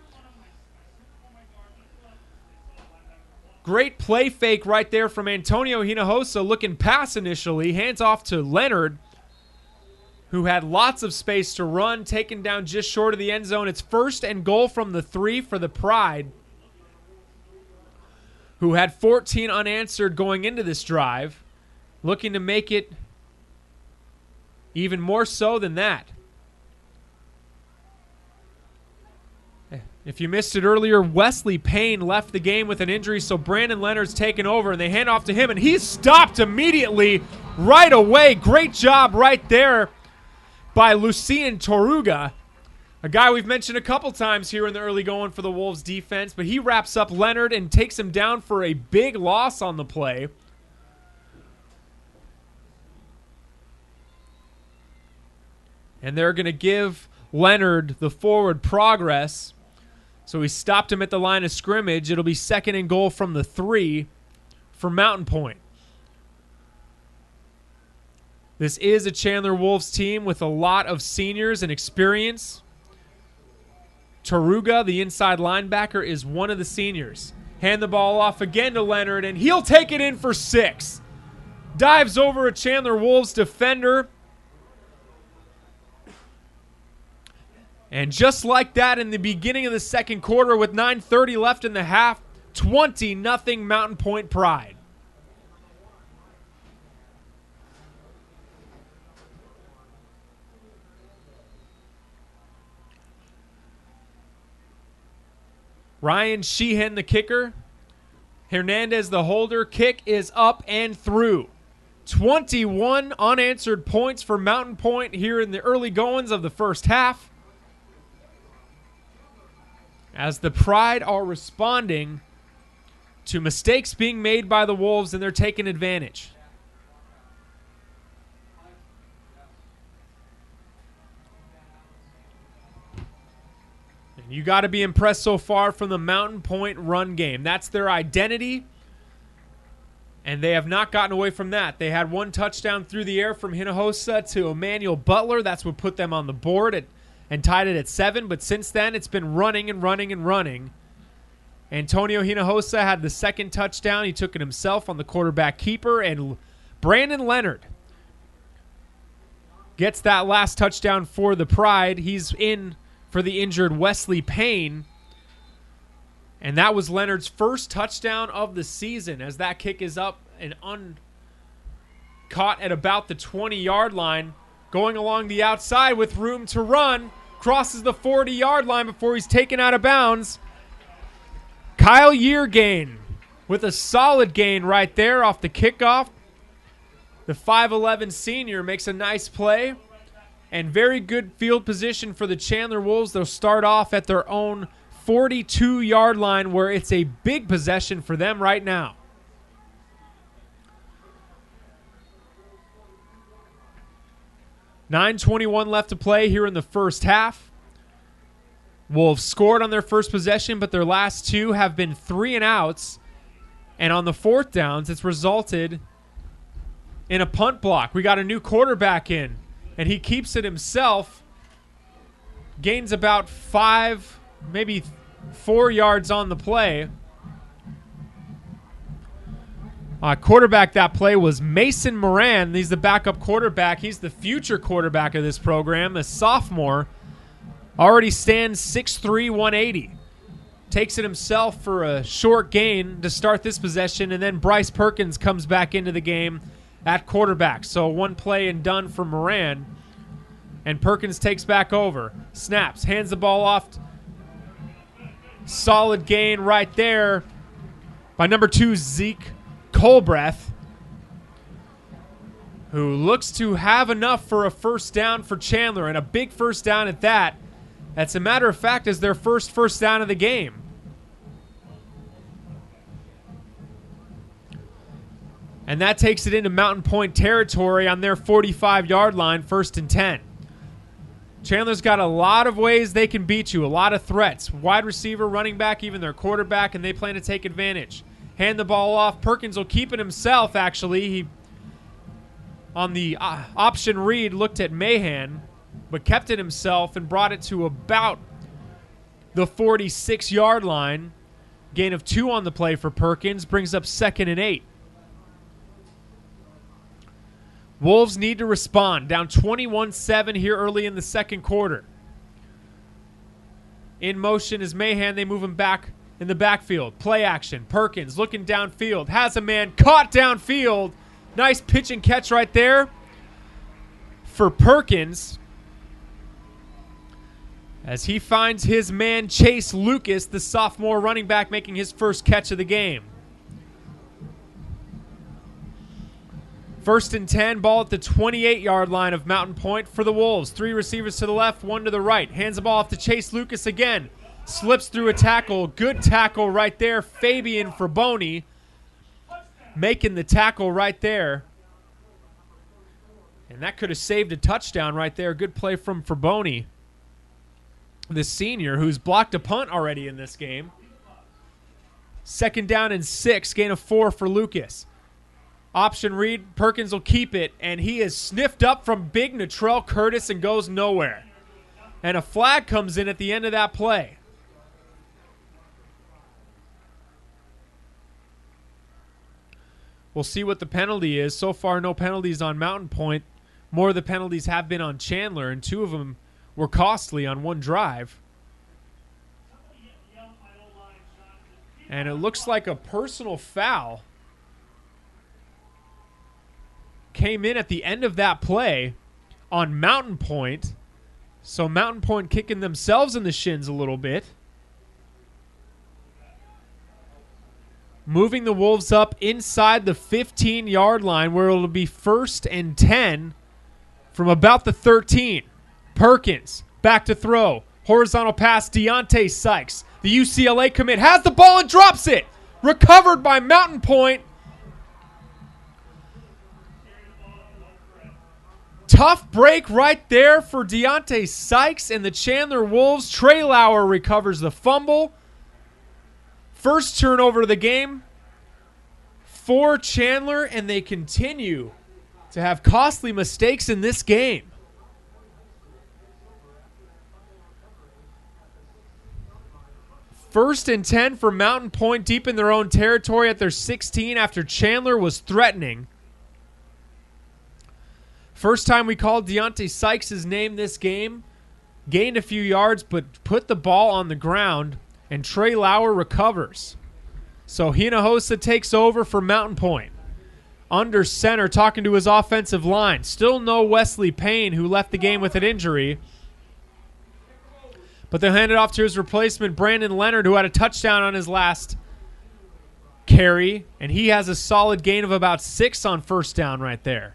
Great play fake right there from Antonio Hinojosa, looking pass initially, hands off to Leonard, who had lots of space to run, taken down just short of the end zone. It's 1st and goal from the 3 for the Pride, who had 14 unanswered going into this drive, looking to make it even more so than that. If you missed it earlier, Wesley Payne left the game with an injury, so Brandon Leonard's taken over, and they hand off to him, and he's stopped immediately right away. Great job right there by Lucien Toruga, a guy we've mentioned a couple times here in the early going for the Wolves defense, but he wraps up Leonard and takes him down for a big loss on the play. And they're going to give Leonard the forward progress. So he stopped him at the line of scrimmage. It'll be 2nd and goal from the 3 for Mountain Pointe. This is a Chandler Wolves team with a lot of seniors and experience. Toruga, the inside linebacker, is one of the seniors. Hand the ball off again to Leonard, and he'll take it in for 6. Dives over a Chandler Wolves defender. And just like that in the beginning of the second quarter with 9:30 left in the half, 20-0 Mountain Pointe Pride. Ryan Sheehan, the kicker. Hernandez, the holder. Kick is up and through. 21 unanswered points for Mountain Pointe here in the early goings of the first half, as the Pride are responding to mistakes being made by the Wolves, and they're taking advantage. And you got to be impressed so far from the Mountain Pointe run game. That's their identity, and they have not gotten away from that. They had one touchdown through the air from Hinojosa to Emmanuel Butler. That's what put them on the board and tied it at 7. But since then, it's been running and running and running. Antonio Hinojosa had the second touchdown. He took it himself on the quarterback keeper. And Brandon Leonard gets that last touchdown for the Pride. He's in for the injured Wesley Payne. And that was Leonard's first touchdown of the season, as that kick is up and caught at about the 20-yard line. Going along the outside with room to run. Crosses the 40-yard line before he's taken out of bounds. Kyle Yeargain with a solid gain right there off the kickoff. The 5'11 senior makes a nice play. And very good field position for the Chandler Wolves. They'll start off at their own 42-yard line, where it's a big possession for them right now. $9:21 left to play here in the first half. Wolves scored on their first possession, but their last two have been 3 and outs. And on the fourth downs, it's resulted in a punt block. We got a new quarterback in, and he keeps it himself. Gains about 5, maybe 4 yards on the play. Quarterback that play was Mason Moran. He's the backup quarterback. He's the future quarterback of this program, a sophomore. Already stands 6'3", 180. Takes it himself for a short gain to start this possession, and then Bryce Perkins comes back into the game at quarterback. So one play and done for Moran, and Perkins takes back over. Snaps, hands the ball off. Solid gain right there by number 2, Zeke Colbreth, who looks to have enough for a first down for Chandler, and a big first down at that. As a matter of fact, is their first down of the game. And that takes it into Mountain Pointe territory on their 45-yard line, 1st and 10. Chandler's got a lot of ways they can beat you, a lot of threats. Wide receiver, running back, even their quarterback, and they plan to take advantage. Hand the ball off. Perkins will keep it himself, actually. He, on the option read, looked at Mahan, but kept it himself and brought it to about the 46-yard line. Gain of 2 on the play for Perkins. Brings up 2nd and 8. Wolves need to respond. Down 21-7 here early in the second quarter. In motion is Mahan. They move him back in the backfield. Play action. Perkins looking downfield. Has a man caught downfield. Nice pitch and catch right there for Perkins, as he finds his man Chase Lucas, the sophomore running back, making his first catch of the game. 1st and 10, ball at the 28-yard line of Mountain Pointe for the Wolves. 3 receivers to the left, 1 to the right. Hands the ball off to Chase Lucas again. Slips through a tackle. Good tackle right there. Fabian Fraboni making the tackle right there. And that could have saved a touchdown right there. Good play from Fraboni, the senior, who's blocked a punt already in this game. 2nd down and 6, gain of 4 for Lucas. Option read, Perkins will keep it, and he is sniffed up from big Natrell Curtis and goes nowhere. And a flag comes in at the end of that play. We'll see what the penalty is. So far, no penalties on Mountain Pointe. More of the penalties have been on Chandler, and 2 of them were costly on one drive. And it looks like a personal foul came in at the end of that play on Mountain Pointe. So Mountain Pointe kicking themselves in the shins a little bit. Moving the Wolves up inside the 15-yard line, where it'll be 1st and 10 from about the 13. Perkins back to throw. Horizontal pass, Deontay Sykes. The UCLA commit has the ball and drops it. Recovered by Mountain Pointe. Tough break right there for Deontay Sykes and the Chandler Wolves. Trey Lauer recovers the fumble. First turnover of the game for Chandler, and they continue to have costly mistakes in this game. First and 10 for Mountain Pointe, deep in their own territory at their 16 after Chandler was threatening. First time we called Deontay Sykes' name this game. Gained a few yards, but put the ball on the ground, and Trey Lauer recovers. So Hinojosa takes over for Mountain Pointe. Under center, talking to his offensive line. Still no Wesley Payne, who left the game with an injury. But they'll hand it off to his replacement, Brandon Leonard, who had a touchdown on his last carry. And he has a solid gain of about 6 on first down right there.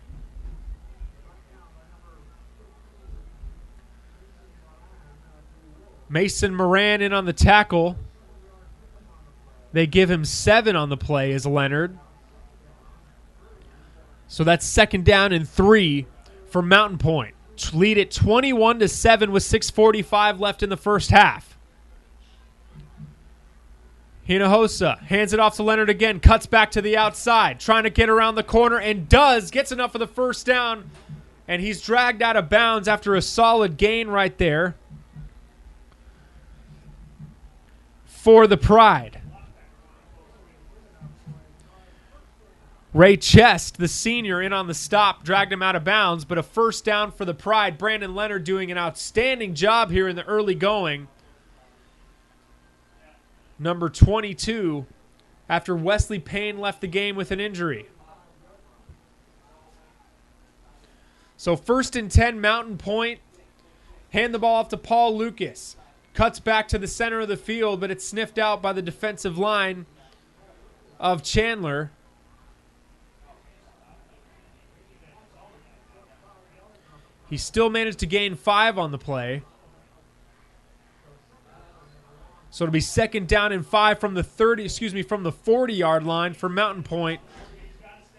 Mason Moran in on the tackle. They give him 7 on the play as Leonard. So that's 2nd down and 3 for Mountain Pointe. Lead it 21-7 with 6:45 left in the first half. Hinojosa hands it off to Leonard again, cuts back to the outside, trying to get around the corner, and gets enough for the first down, and he's dragged out of bounds after a solid gain right there for the Pride. Ray Chest, the senior, in on the stop, dragged him out of bounds, but a first down for the Pride. Brandon Leonard doing an outstanding job here in the early going. Number 22, after Wesley Payne left the game with an injury. So 1st and 10, Mountain Pointe. Hand the ball off to Paul Lucas. Cuts back to the center of the field, but it's sniffed out by the defensive line of Chandler. He still managed to gain 5 on the play. So it'll be 2nd down and 5 from the 40-yard line for Mountain Pointe,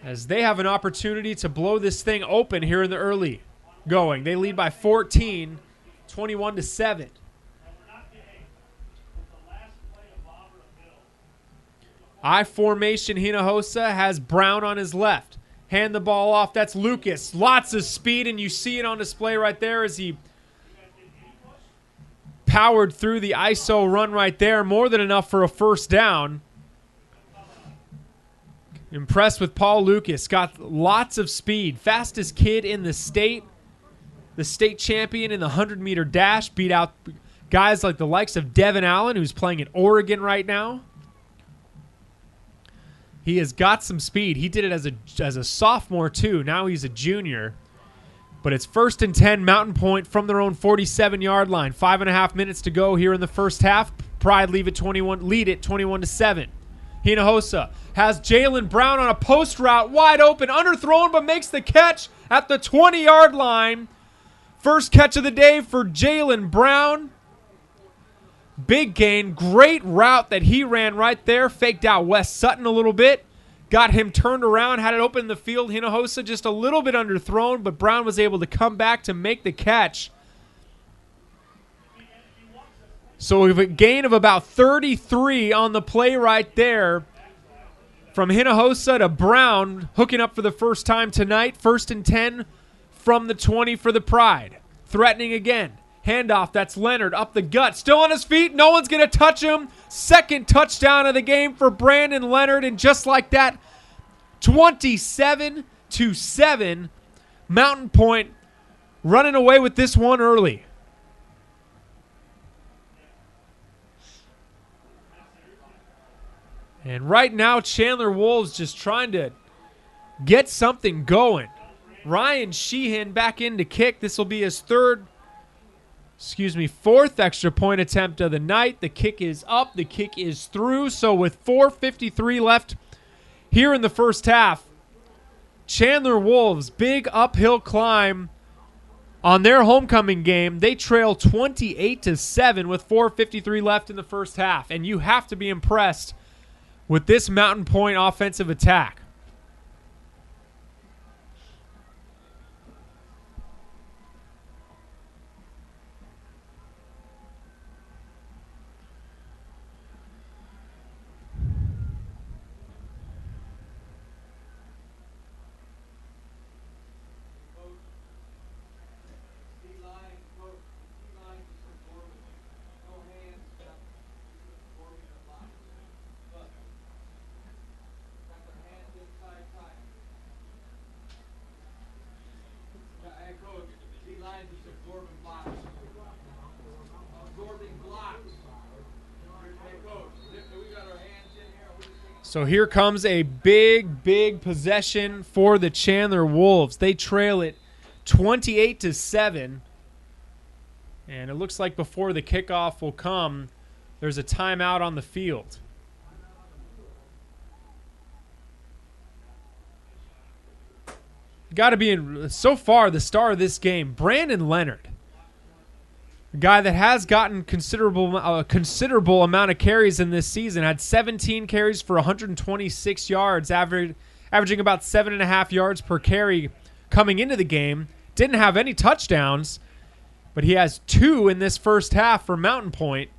as they have an opportunity to blow this thing open here in the early going. They lead by 14, 21-7. I formation. Hinojosa has Brown on his left. Hand the ball off. That's Lucas. Lots of speed, and you see it on display right there as he powered through the ISO run right there. More than enough for a first down. Impressed with Paul Lucas. Got lots of speed. Fastest kid in the state. The state champion in the 100-meter dash. Beat out guys like the likes of Devin Allen, who's playing at Oregon right now. He has got some speed. He did it as a sophomore, too. Now he's a junior. But it's 1st and 10, Mountain Pointe from their own 47-yard line. 5.5 minutes to go here in the first half. Pride lead it 21-7. Hinojosa has Jalen Brown on a post route, wide open, underthrown, but makes the catch at the 20-yard line. First catch of the day for Jalen Brown. Big gain, great route that he ran right there. Faked out Wes Sutton a little bit. Got him turned around, had it open in the field. Hinojosa just a little bit underthrown, but Brown was able to come back to make the catch. So we have a gain of about 33 on the play right there. From Hinojosa to Brown, hooking up for the first time tonight. 1st and 10 from the 20 for the Pride. Threatening again. Handoff, that's Leonard up the gut. Still on his feet. No one's going to touch him. 2nd touchdown of the game for Brandon Leonard. And just like that, 27-7. Mountain Pointe running away with this one early. And right now, Chandler Wolves just trying to get something going. Ryan Sheehan back in to kick. This will be his fourth extra point attempt of the night. The kick is up. The kick is through. So with 4:53 left here in the first half, Chandler Wolves, big uphill climb on their homecoming game. They trail 28-7 with 4:53 left in the first half. And you have to be impressed with this Mountain Pointe offensive attack. So here comes a big possession for the Chandler Wolves. They trail it 28-7. And it looks like before the kickoff will come, there's a timeout on the field. Got to be, so far, the star of this game, Brandon Leonard. A guy that has gotten considerable amount of carries in this season. Had 17 carries for 126 yards, averaging about 7.5 yards per carry coming into the game. Didn't have any touchdowns, but he has 2 in this first half for Mountain Pointe.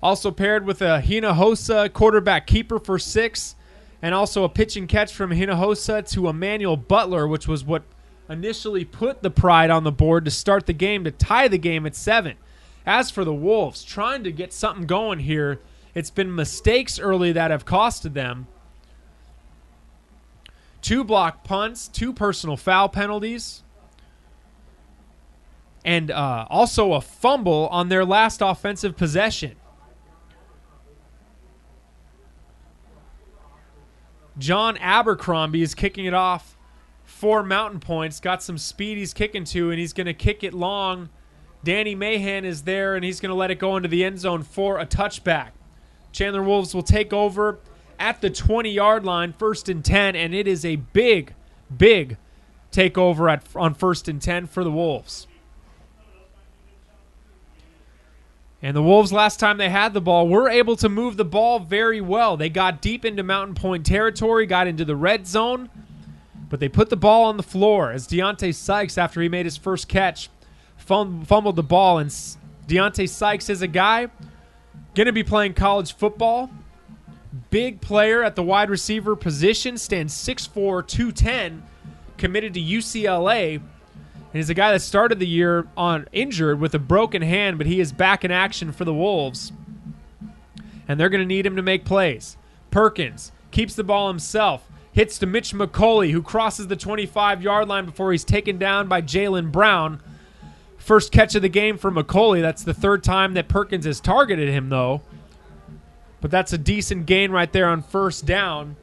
Also paired with a Hinojosa quarterback keeper for 6, and also a pitch and catch from Hinojosa to Emmanuel Butler, which was what initially put the Pride on the board to start the game, to tie the game at 7. As for the Wolves, trying to get something going here, it's been mistakes early that have costed them. 2 block punts, 2 personal foul penalties, and also a fumble on their last offensive possession. John Abercrombie is kicking it off for Mountain Points. Got some speed he's kicking to, and he's going to kick it long. Danny Mahan is there, and he's going to let it go into the end zone for a touchback. Chandler Wolves will take over at the 20-yard line, 1st and 10, and it is a big, big takeover on 1st and 10 for the Wolves. And the Wolves, last time they had the ball, were able to move the ball very well. They got deep into Mountain Point territory, got into the red zone, but they put the ball on the floor as Deontay Sykes, after he made his first catch, fumbled the ball. And Deontay Sykes is a guy going to be playing college football. Big player at the wide receiver position, stands 6'4", 210, committed to UCLA. And he's a guy that started the year on injured with a broken hand, but he is back in action for the Wolves. And they're going to need him to make plays. Perkins keeps the ball himself, hits to Mitch McCauley, who crosses the 25-yard line before he's taken down by Jalen Brown. First catch of the game for McCauley. That's the 3rd time that Perkins has targeted him, though. But that's a decent gain right there on 1st down,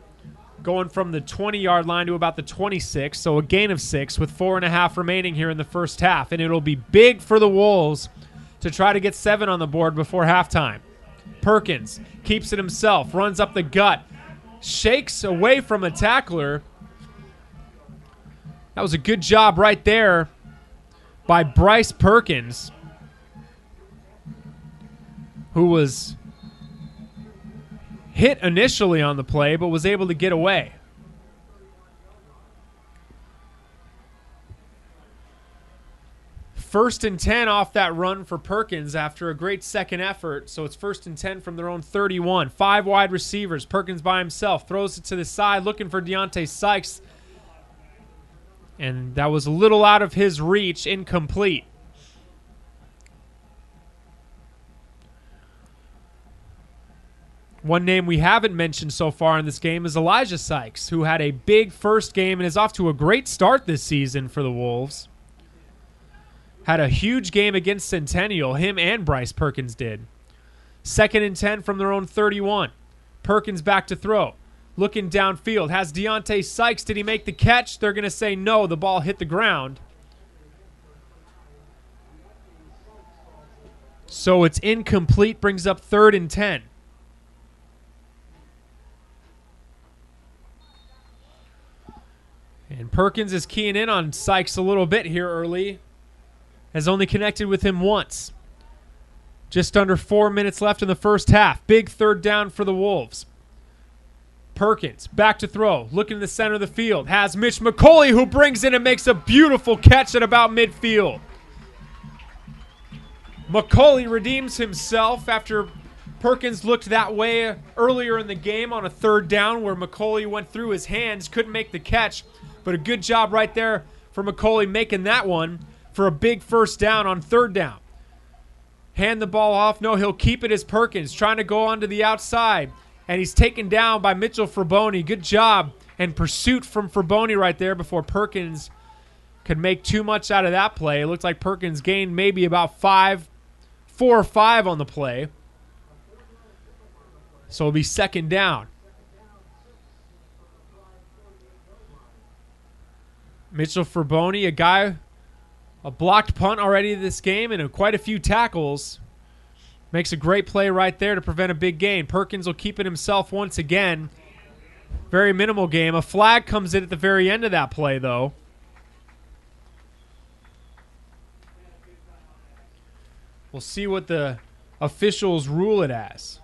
going from the 20-yard line to about the 26, so a gain of 6 with 4.5 remaining here in the first half. And it'll be big for the Wolves to try to get 7 on the board before halftime. Perkins keeps it himself, runs up the gut, shakes away from a tackler. That was a good job right there by Bryce Perkins, who was hit initially on the play, but was able to get away. First and 10 off that run for Perkins after a great second effort. So it's 1st and 10 from their own 31. 5 wide receivers. Perkins by himself throws it to the side looking for Deontay Sykes. And that was a little out of his reach, incomplete. One name we haven't mentioned so far in this game is Elijah Sykes, who had a big first game and is off to a great start this season for the Wolves. Had a huge game against Centennial, him and Bryce Perkins did. 2nd and 10 from their own 31. Perkins back to throw. Looking downfield. Has Deontay Sykes. Did he make the catch? They're going to say no. The ball hit the ground. So it's incomplete. Brings up 3rd and 10. And Perkins is keying in on Sykes a little bit here early. Has only connected with him once. Just under 4 minutes left in the first half. Big 3rd down for the Wolves. Perkins back to throw. Looking to the center of the field. Has Mitch McCauley, who brings in and makes a beautiful catch at about midfield. McCauley redeems himself after Perkins looked that way earlier in the game on a 3rd down where McCauley went through his hands, couldn't make the catch. But a good job right there for McCauley making that one for a big 1st down on 3rd down. Hand the ball off. No, he'll keep it as Perkins trying to go onto the outside. And he's taken down by Mitchell Fraboni. Good job and pursuit from Fraboni right there before Perkins could make too much out of that play. It looked like Perkins gained maybe about 4 or 5 on the play. So it'll be 2nd down. Mitchell Fraboni, a blocked punt already this game and quite a few tackles. Makes a great play right there to prevent a big gain. Perkins will keep it himself once again. Very minimal game. A flag comes in at the very end of that play, though. We'll see what the officials rule it as.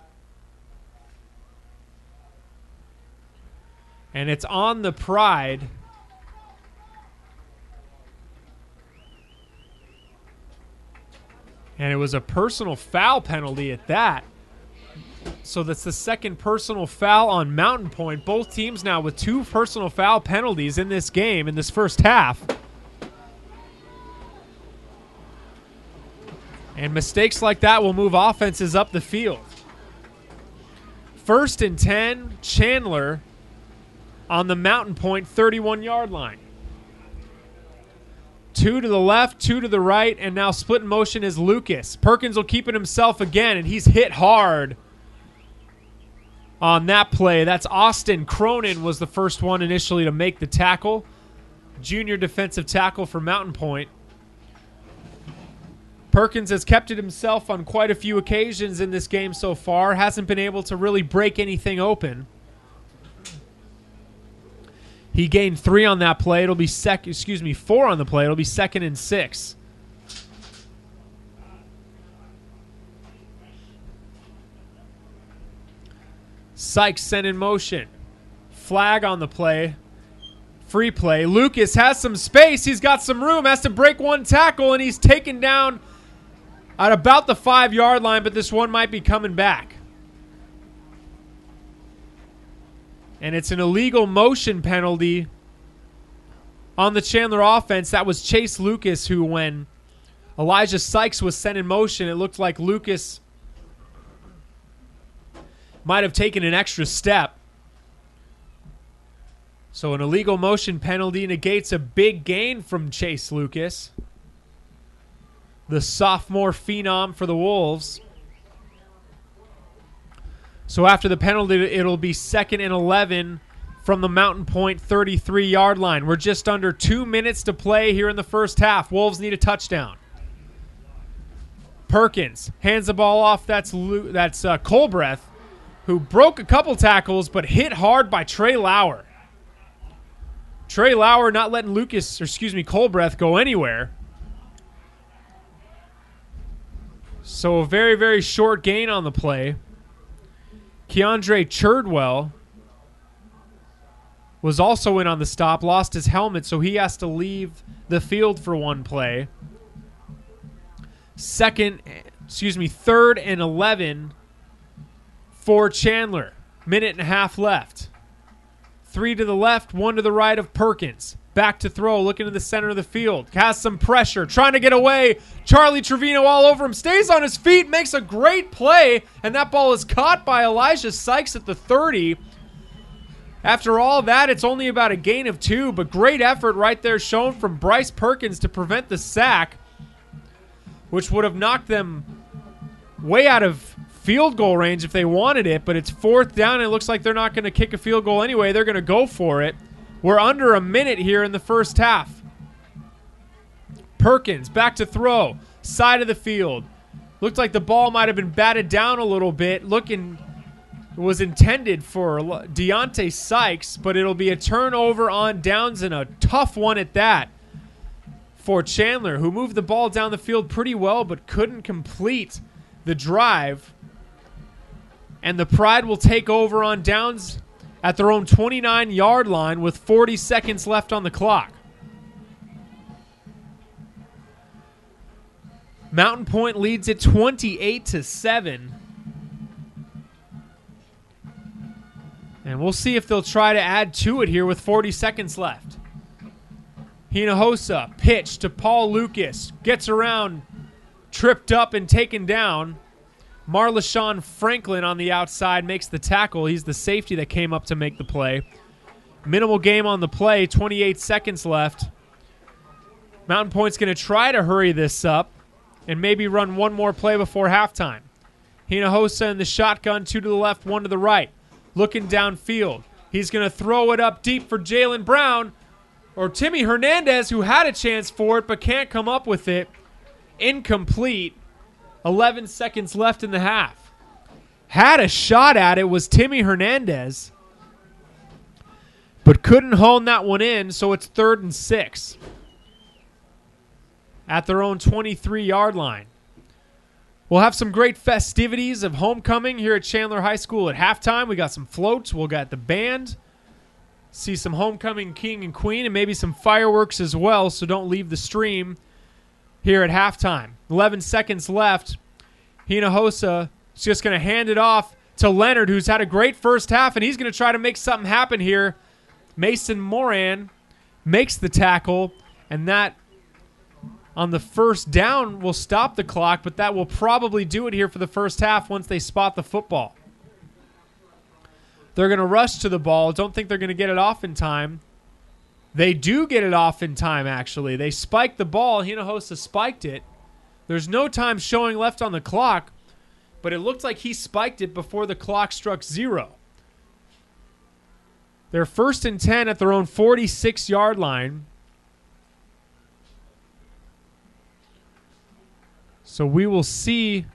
And it's on the Pride. And it was a personal foul penalty at that. So that's the second personal foul on Mountain Pointe. Both teams now with 2 personal foul penalties in this game, in this first half. And mistakes like that will move offenses up the field. 1st and 10, Chandler on the Mountain Pointe 31-yard line. 2 to the left, 2 to the right, and now split in motion is Lucas. Perkins will keep it himself again, and he's hit hard on that play. That's Austin Cronin was the first one initially to make the tackle. Junior defensive tackle for Mountain Pointe. Perkins has kept it himself on quite a few occasions in this game so far. Hasn't been able to really break anything open. He gained 3 on that play. It'll be 4 on the play. It'll be 2nd and 6. Sykes sent in motion. Flag on the play. Free play. Lucas has some space. He's got some room. Has to break one tackle, and he's taken down at about the 5-yard line, but this one might be coming back. And it's an illegal motion penalty on the Chandler offense. That was Chase Lucas, who, when Elijah Sykes was sent in motion, it looked like Lucas might have taken an extra step. So an illegal motion penalty negates a big gain from Chase Lucas, the sophomore phenom for the Wolves. So after the penalty, it'll be 2nd and 11 from the Mountain Pointe 33-yard line. We're just under 2 minutes to play here in the first half. Wolves need a touchdown. Perkins hands the ball off. That's Colbreth, who broke a couple tackles but hit hard by Trey Lauer. Trey Lauer not letting Colbreth go anywhere. So a very, very short gain on the play. Keandre Churdwell was also in on the stop, lost his helmet, so he has to leave the field for one play. 3rd and 11 for Chandler. 1.5 minutes left. 3 to the left, 1 to the right of Perkins. Back to throw, looking to the center of the field. Has some pressure, trying to get away. Charlie Trevino all over him. Stays on his feet, makes a great play, and that ball is caught by Elijah Sykes at the 30. After all that, it's only about a gain of 2, but great effort right there shown from Bryce Perkins to prevent the sack, which would have knocked them way out of field goal range if they wanted it, but it's 4th down, and it looks like they're not going to kick a field goal anyway. They're going to go for it. We're under a minute here in the first half. Perkins back to throw. Side of the field. Looked like the ball might have been batted down a little bit. It was intended for Deontay Sykes, but it'll be a turnover on downs, and a tough one at that for Chandler, who moved the ball down the field pretty well but couldn't complete the drive. And the Pride will take over on downs at their own 29-yard line with 40 seconds left on the clock. Mountain Pointe leads it 28-7. And we'll see if they'll try to add to it here with 40 seconds left. Hinojosa, pitch to Paul Lucas. Gets around, tripped up and taken down. Marlashon Franklin on the outside makes the tackle. He's the safety that came up to make the play. Minimal game on the play, 28 seconds left. Mountain Pointe's going to try to hurry this up and maybe run one more play before halftime. Hinojosa in the shotgun, 2 to the left, 1 to the right. Looking downfield. He's going to throw it up deep for Jalen Brown, or Timmy Hernandez, who had a chance for it but can't come up with it. Incomplete. 11 seconds left in the half. Had a shot at it was Timmy Hernandez, but couldn't hone that one in, so it's 3rd and 6 at their own 23-yard line. We'll have some great festivities of homecoming here at Chandler High School at halftime. We got some floats. We'll got the band. See some homecoming king and queen and maybe some fireworks as well, so don't leave the stream here at halftime. 11 seconds left. Hinojosa is just going to hand it off to Leonard, who's had a great first half, and he's going to try to make something happen here. Mason Moran makes the tackle, and that on the first down will stop the clock, but that will probably do it here for the first half once they spot the football. They're going to rush to the ball. Don't think they're going to get it off in time. They do get it off in time, actually. They spiked the ball. Hinojosa spiked it. There's no time showing left on the clock, but it looked like he spiked it before the clock struck 0. They're 1st and 10 at their own 46-yard line. So we will see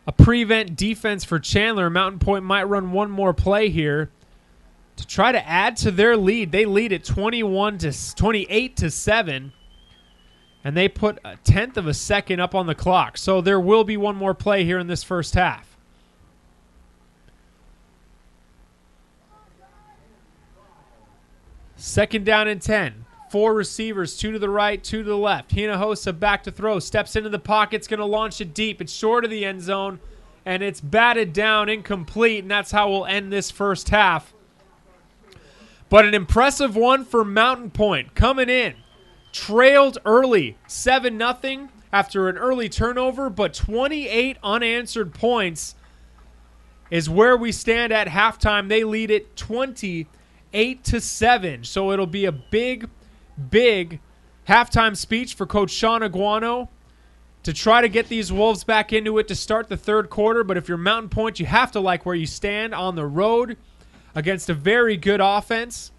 a prevent defense for Chandler. Mountain Pointe might run one more play here to try to add to their lead. They lead at 28-7, and they put a tenth of a second up on the clock. So there will be one more play here in this first half. Second down and 10. 4 receivers, 2 to the right, 2 to the left. Hinojosa back to throw, steps into the pocket, it's going to launch it deep. It's short of the end zone, and it's batted down, incomplete, and that's how we'll end this first half. But an impressive one for Mountain Pointe. Coming in, trailed early, 7-0 after an early turnover, but 28 unanswered points is where we stand at halftime. They lead it 28-7, so it'll be a big halftime speech for Coach Sean Aguano to try to get these Wolves back into it to start the third quarter. But if you're Mountain Pointe, you have to like where you stand on the road against a very good offense.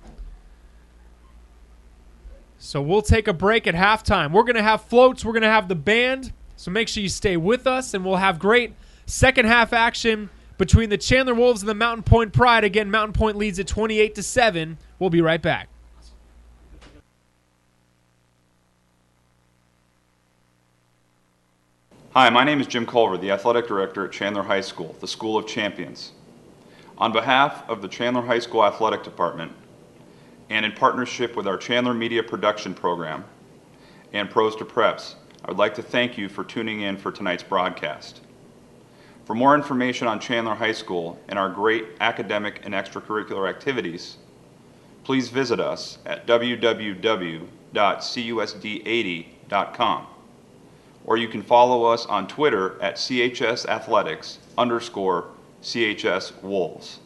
So we'll take a break at halftime. We're going to have floats. We're going to have the band. So make sure you stay with us, and we'll have great second half action between the Chandler Wolves and the Mountain Pointe Pride. Again, Mountain Pointe leads at 28-7. We'll be right back. Hi, my name is Jim Culver, the Athletic Director at Chandler High School, the School of Champions. On behalf of the Chandler High School Athletic Department, and in partnership with our Chandler Media Production Program and Pros to Preps, I would like to thank you for tuning in for tonight's broadcast. For more information on Chandler High School and our great academic and extracurricular activities, please visit us at www.cusd80.com. Or you can follow us on Twitter at CHSathletics_CHS Wolves.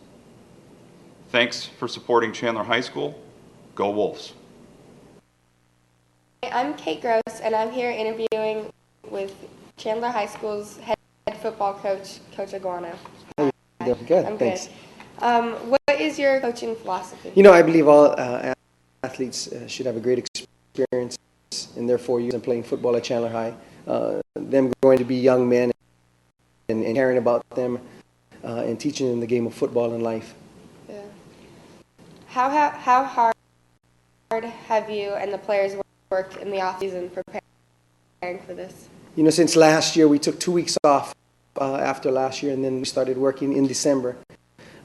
Thanks for supporting Chandler High School. Go Wolves. I'm Kate Gross, and I'm here interviewing with Chandler High School's head football coach, Coach Aguano. How you doing? Good, I'm thanks. Good. What is your coaching philosophy? I believe all athletes should have a great experience in their 4 years in playing football at Chandler High. Them growing to be young men and caring about them and teaching them the game of football in life. Yeah. How hard have you and the players worked in the off-season preparing for this? Since last year, we took 2 weeks off after last year, and then we started working in December,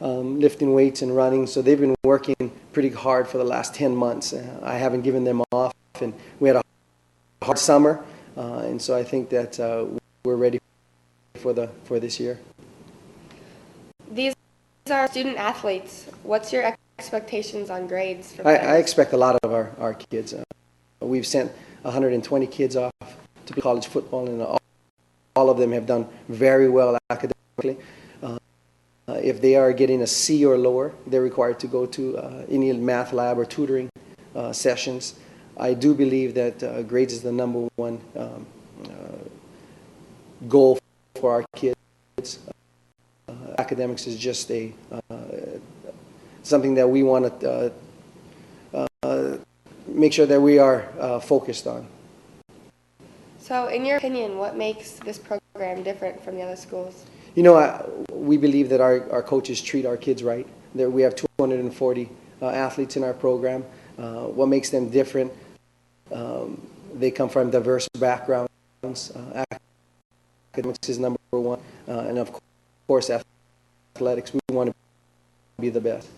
lifting weights and running. So they've been working pretty hard for the last 10 months. I haven't given them off, and we had a hard summer. And so I think that we're ready for this year. These are student athletes. What's your expectations on grades for I expect a lot of our kids. We've sent 120 kids off to play college football, and all of them have done very well academically. If they are getting a C or lower, they're required to go to any math lab or tutoring sessions. I do believe that grades is the number one goal for our kids. Academics is just something that we want to make sure that we are focused on. So in your opinion, what makes this program different from the other schools? We believe that our coaches treat our kids right. We have 240 athletes in our program. What makes them different? They come from diverse backgrounds. Academics is number one, and of course athletics. We want to be the best.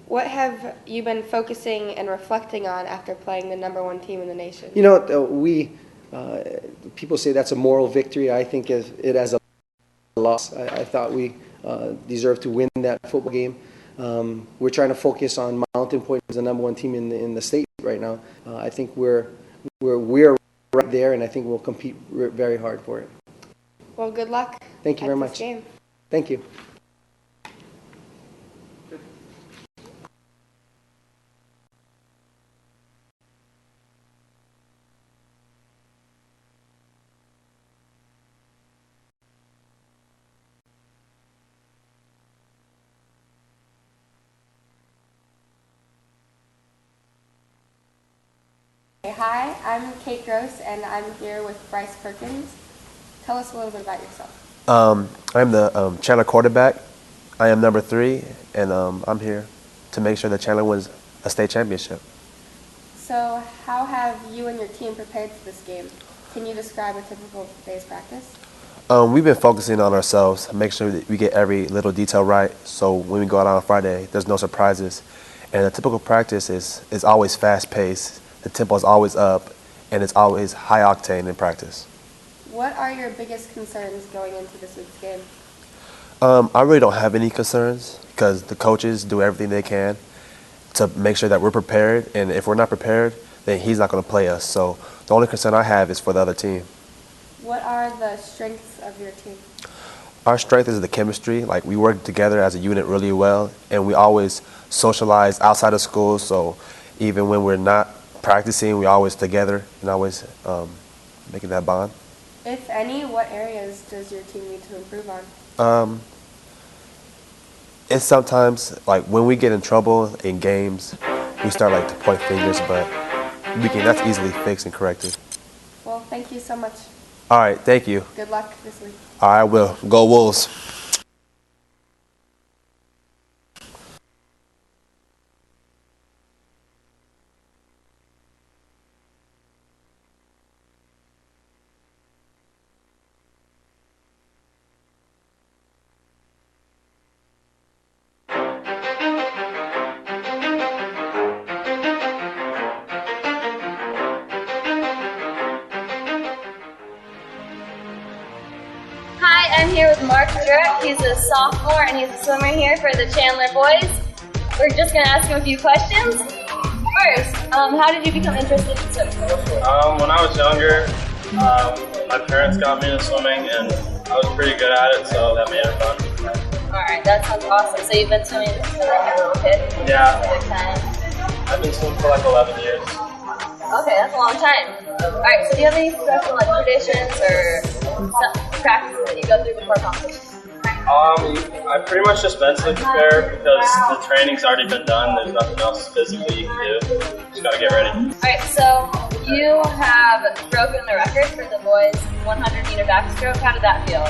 What have you been focusing and reflecting on after playing the number one team in the nation? People say that's a moral victory. I think it as a loss. I thought we deserve to win that football game. We're trying to focus on Mountain Pointe as the #1 team in the state right now. I think we're right there, and I think we'll compete very hard for it. Well, good luck. Thank you very much. Game. Thank you. Hi, I'm Kate Gross, and I'm here with Bryce Perkins. Tell us a little bit about yourself. I'm the Chandler quarterback. I am number 3, and I'm here to make sure that Chandler wins a state championship. So, how have you and your team prepared for this game? Can you describe a typical day's practice? We've been focusing on ourselves, make sure that we get every little detail right, so when we go out on Friday, there's no surprises. And a typical practice is always fast-paced. The tempo is always up, and it's always high octane in practice. What are your biggest concerns going into this week's game? I really don't have any concerns because the coaches do everything they can to make sure that we're prepared, and if we're not prepared, then he's not going to play us. So the only concern I have is for the other team. What are the strengths of your team? Our strength is the chemistry. Like, we work together as a unit really well, and we always socialize outside of school, so even when we're not practicing, we always together and always making that bond. If any, what areas does your team need to improve on? It's sometimes, like, when we get in trouble in games, we start like to point fingers, but that's easily fixed and corrected. Well, thank you so much. All right, thank you. Good luck this week. All right, I will. Go Wolves. Hi, I'm here with Mark Jurek. He's a sophomore and he's a swimmer here for the Chandler boys. We're just going to ask him a few questions. First, how did you become interested in swimming? When I was younger, my parents got me into swimming and I was pretty good at it, so that made it fun. Alright, that sounds awesome. So you've been swimming since you were like a little kid? Yeah. Good time. I've been swimming for like 11 years. Okay, that's a long time. Alright, so do you have any special like traditions or practices that you go through before competition? I pretty much just mentally prepare because the training's already been done. There's nothing else physically you can do. Just gotta get ready. Alright, so you have broken the record for the boys' 100-meter backstroke. How did that feel?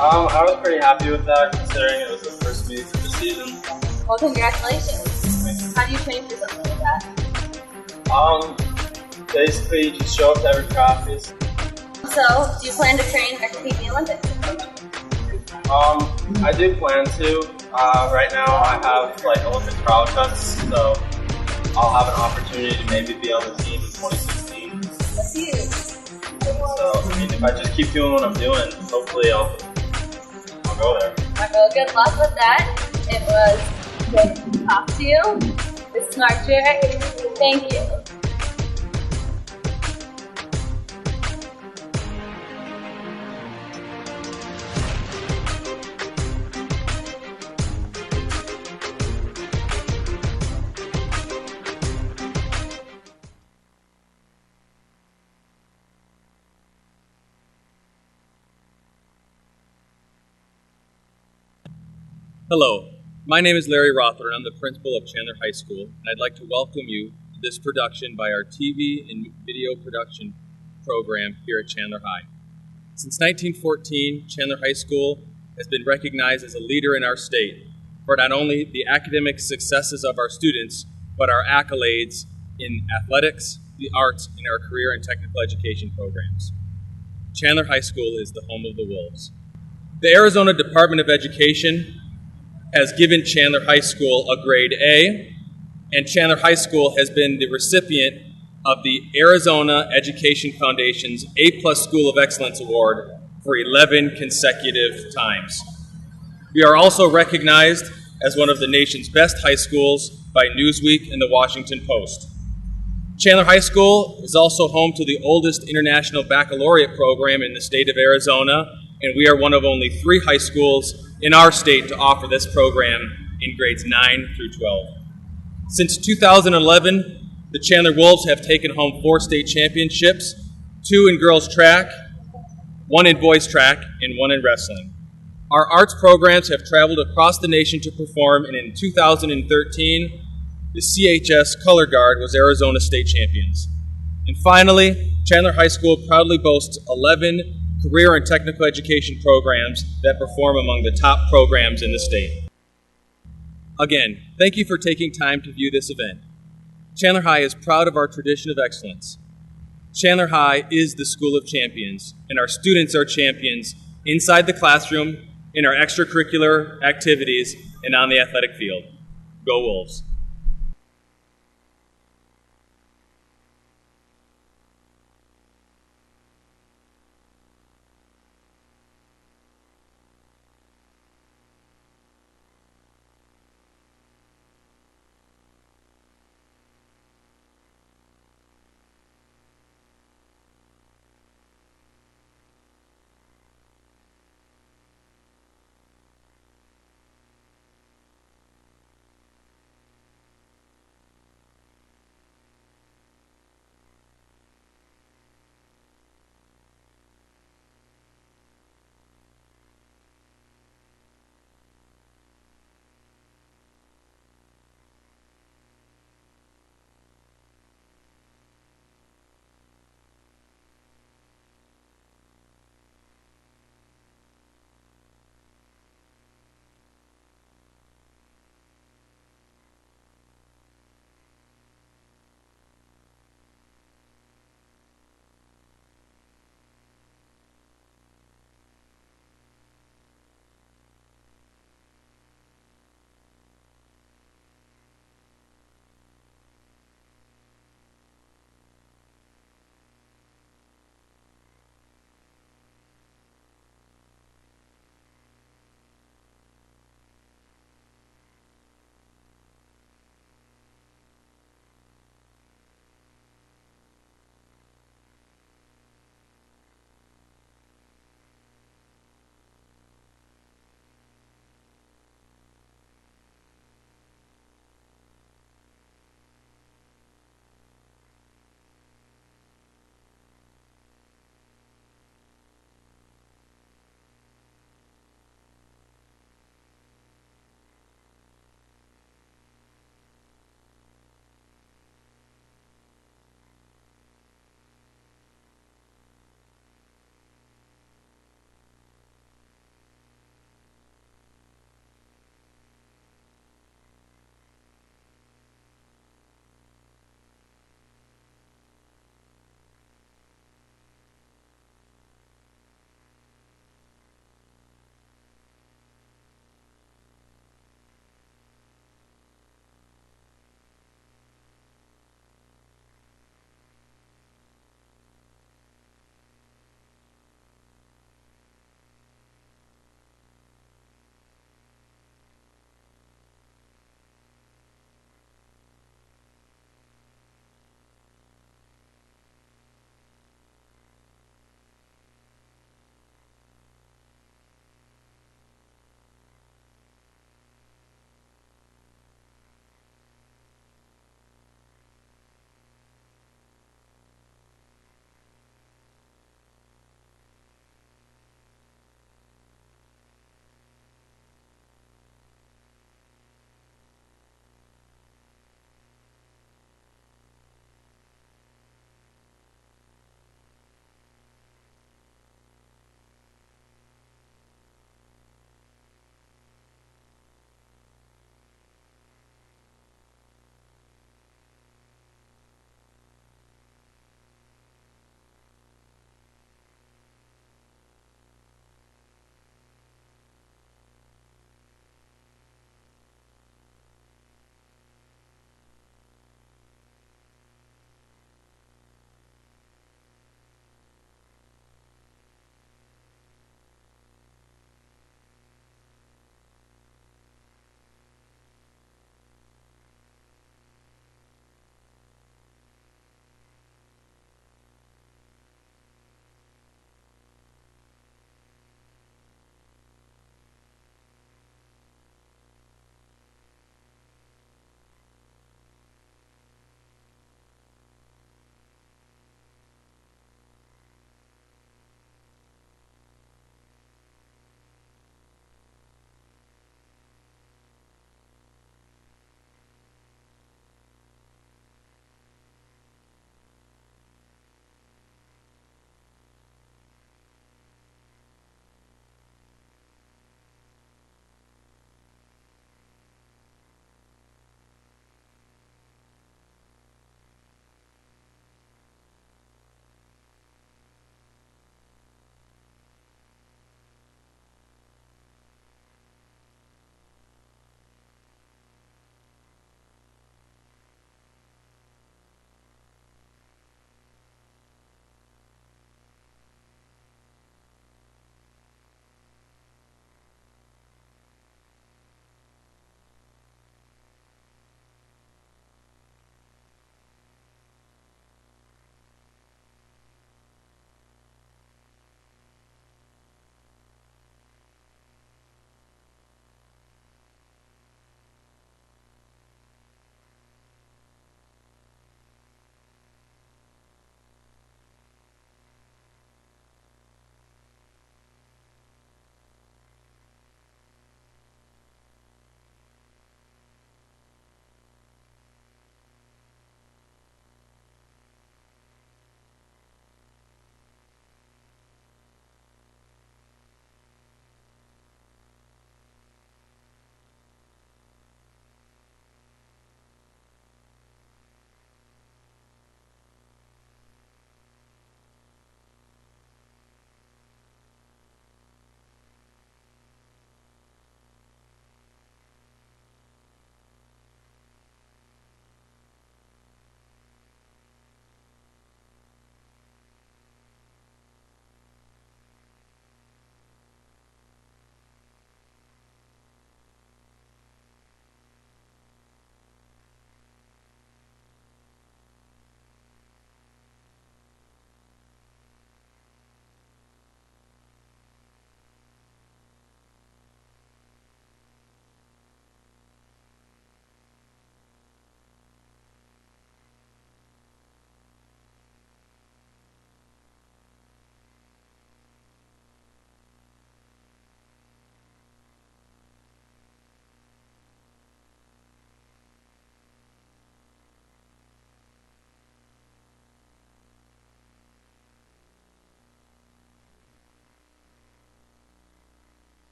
I was pretty happy with that considering it was the first meet of the season. Well, congratulations. How do you train for something like that? Basically, you just show up to every practice. So, do you plan to train or compete in the Olympics? I do plan to. Right now, I have like Olympic trial cuts, so I'll have an opportunity to maybe be on the team in 2016. That's huge. So, I mean, if I just keep doing what I'm doing, hopefully I'll go there. Alright, well, good luck with that. It was good to talk to you. This is Mark Jurek. Thank you. Hello, my name is Larry Rother, and I'm the principal of Chandler High School, and I'd like to welcome you to this production by our TV and video production program here at Chandler High. Since 1914, Chandler High School has been recognized as a leader in our state for not only the academic successes of our students, but our accolades in athletics, the arts, and our career and technical education programs. Chandler High School is the home of the Wolves. The Arizona Department of Education has given Chandler High School a grade A, and Chandler High School has been the recipient of the Arizona Education Foundation's A+ School of Excellence Award for 11 consecutive times. We are also recognized as one of the nation's best high schools by Newsweek and the Washington Post. Chandler High School is also home to the oldest international baccalaureate program in the state of Arizona, and we are one of only 3 high schools in our state to offer this program in grades 9 through 12. Since 2011, the Chandler Wolves have taken home 4 state championships, 2 in girls track, 1 in boys track, and 1 in wrestling. Our arts programs have traveled across the nation to perform, and in 2013, the CHS Color Guard was Arizona State Champions. And finally, Chandler High School proudly boasts 11 career and technical education programs that perform among the top programs in the state. Again, thank you for taking time to view this event. Chandler High is proud of our tradition of excellence. Chandler High is the School of Champions, and our students are champions inside the classroom, in our extracurricular activities, and on the athletic field. Go Wolves!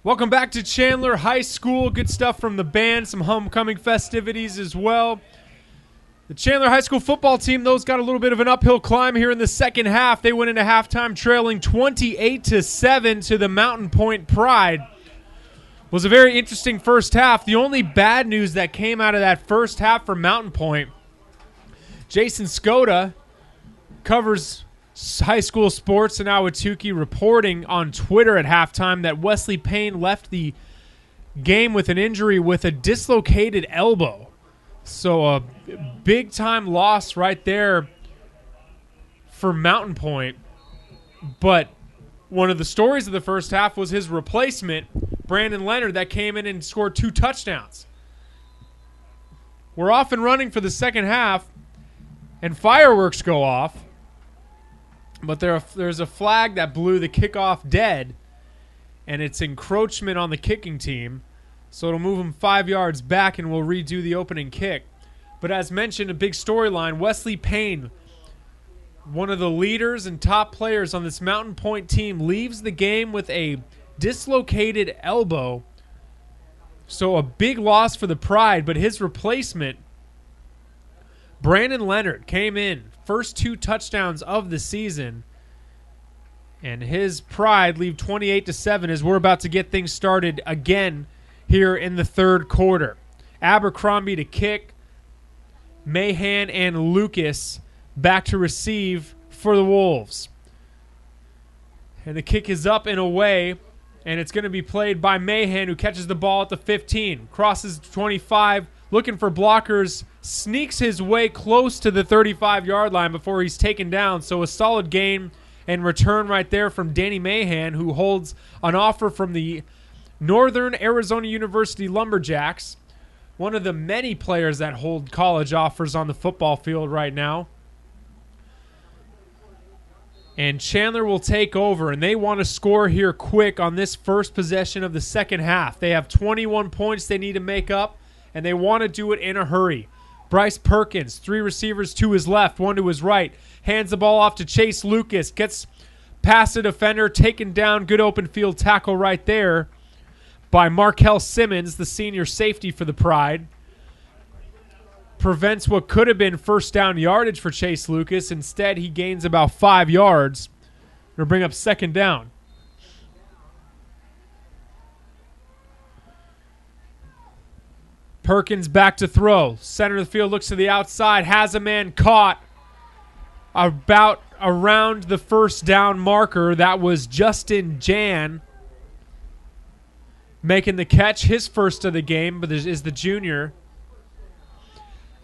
Welcome back to Chandler High School. Good stuff from the band, some homecoming festivities as well. The Chandler High School football team, those got a little bit of an uphill climb here in the second half. They went into halftime trailing 28-7 to the Mountain Pointe Pride. It was a very interesting first half. The only bad news that came out of that first half for Mountain Pointe, Jason Skoda covers high school sports in Ahwatukee, reporting on Twitter at halftime that Wesley Payne left the game with an injury with a dislocated elbow. So a big-time loss right there for Mountain Pointe. But one of the stories of the first half was his replacement, Brandon Leonard, that came in and scored 2 touchdowns. We're off and running for the second half, and fireworks go off. But there's a flag that blew the kickoff dead, and it's encroachment on the kicking team. So it'll move them 5 yards back, and we'll redo the opening kick. But as mentioned, a big storyline, Wesley Payne, one of the leaders and top players on this Mountain Pointe team, leaves the game with a dislocated elbow. So a big loss for the Pride, but his replacement, Brandon Leonard, came in. First 2 touchdowns of the season. And his Pride leave 28-7 as we're about to get things started again here in the third quarter. Abercrombie to kick. Mahan and Lucas back to receive for the Wolves. And the kick is up and away. And it's going to be played by Mahan, who catches the ball at the 15. Crosses 25. Looking for blockers, sneaks his way close to the 35-yard line before he's taken down. So a solid gain and return right there from Danny Mahan, who holds an offer from the Northern Arizona University Lumberjacks, one of the many players that hold college offers on the football field right now. And Chandler will take over, and they want to score here quick on this first possession of the second half. They have 21 points they need to make up, and they want to do it in a hurry. Bryce Perkins, 3 receivers to his left, 1 to his right. Hands the ball off to Chase Lucas. Gets past the defender, taken down. Good open field tackle right there by Markel Simmons, the senior safety for the Pride. Prevents what could have been first down yardage for Chase Lucas. Instead, he gains about 5 yards. It'll bring up second down. Perkins back to throw. Center of the field looks to the outside. Has a man caught about around the first down marker. That was Justin Jan making the catch. His first of the game, but is the junior.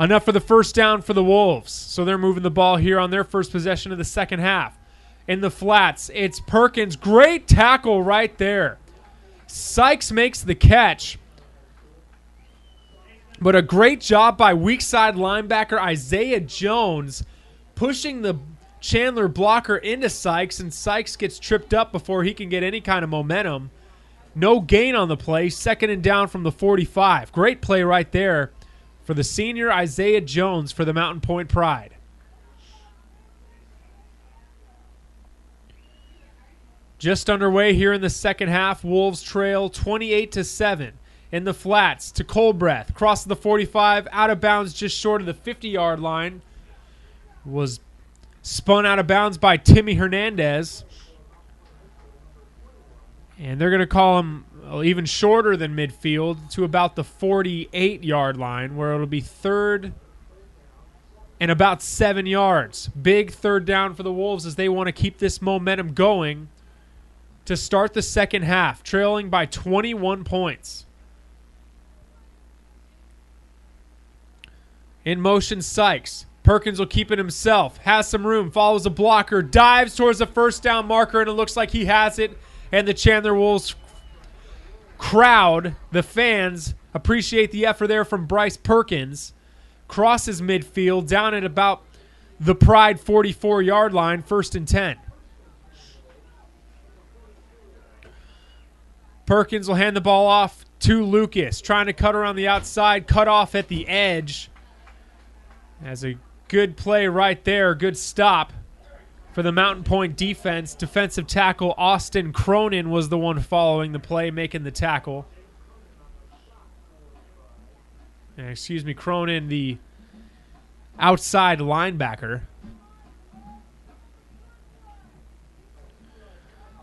Enough for the first down for the Wolves. So they're moving the ball here on their first possession of the second half. In the flats, it's Perkins. Great tackle right there. Sykes makes the catch. But a great job by weak side linebacker Isaiah Jones pushing the Chandler blocker into Sykes, and Sykes gets tripped up before he can get any kind of momentum. No gain on the play, second and down from the 45. Great play right there for the senior Isaiah Jones for the Mountain Pointe Pride. Just underway here in the second half. Wolves trail 28-7. In the flats to Colbreth. Crosses the 45, out of bounds just short of the 50-yard line. Was spun out of bounds by Timmy Hernandez. And they're going to call him even shorter than midfield to about the 48-yard line, where it'll be third and about 7 yards. Big third down for the Wolves as they want to keep this momentum going to start the second half, trailing by 21 points. In motion, Sykes. Perkins will keep it himself. Has some room. Follows a blocker. Dives towards the first down marker, and it looks like he has it. And the Chandler Wolves crowd, the fans, appreciate the effort there from Bryce Perkins. Crosses midfield, down at about the Pride 44-yard line, 1st and 10. Perkins will hand the ball off to Lucas. Trying to cut around the outside. Cut off at the edge. As a good play right there, good stop For the Mountain Point defense, defensive tackle Austin Cronin was the one following the play, making the tackle. Cronin, the outside linebacker.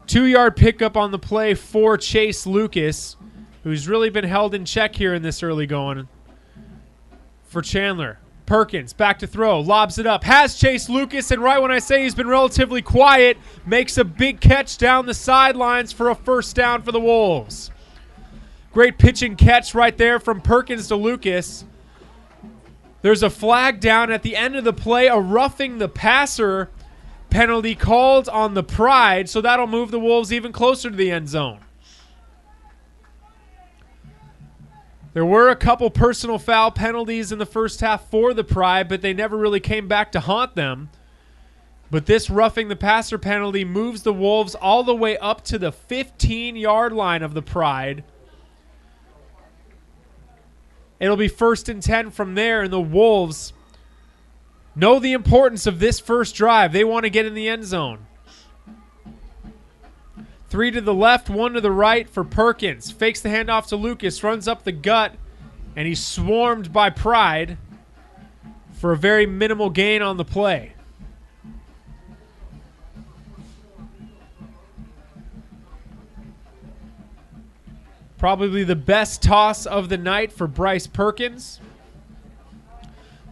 2-yard pickup on the play for Chase Lucas, who's really been held in check here in this early going for Chandler. Perkins, back to throw, lobs it up, has Chase Lucas, and right when I say he's been relatively quiet, makes a big catch down the sidelines for a first down for the Wolves. Great pitch and catch right there from Perkins to Lucas. There's a flag down at the end of the play, a roughing the passer penalty called on the Pride, so that'll move the Wolves even closer to the end zone. There were a couple personal foul penalties in the first half for the Pride, but they never really came back to haunt them. But this roughing the passer penalty moves the Wolves all the way up to the 15-yard line of the Pride. It'll be 1st and 10 from there, and the Wolves know the importance of this first drive. They want to get in the end zone. 3 to the left, 1 to the right for Perkins. Fakes the handoff to Lucas, runs up the gut, and he's swarmed by Pride for a very minimal gain on the play. Probably the best toss of the night for Bryce Perkins,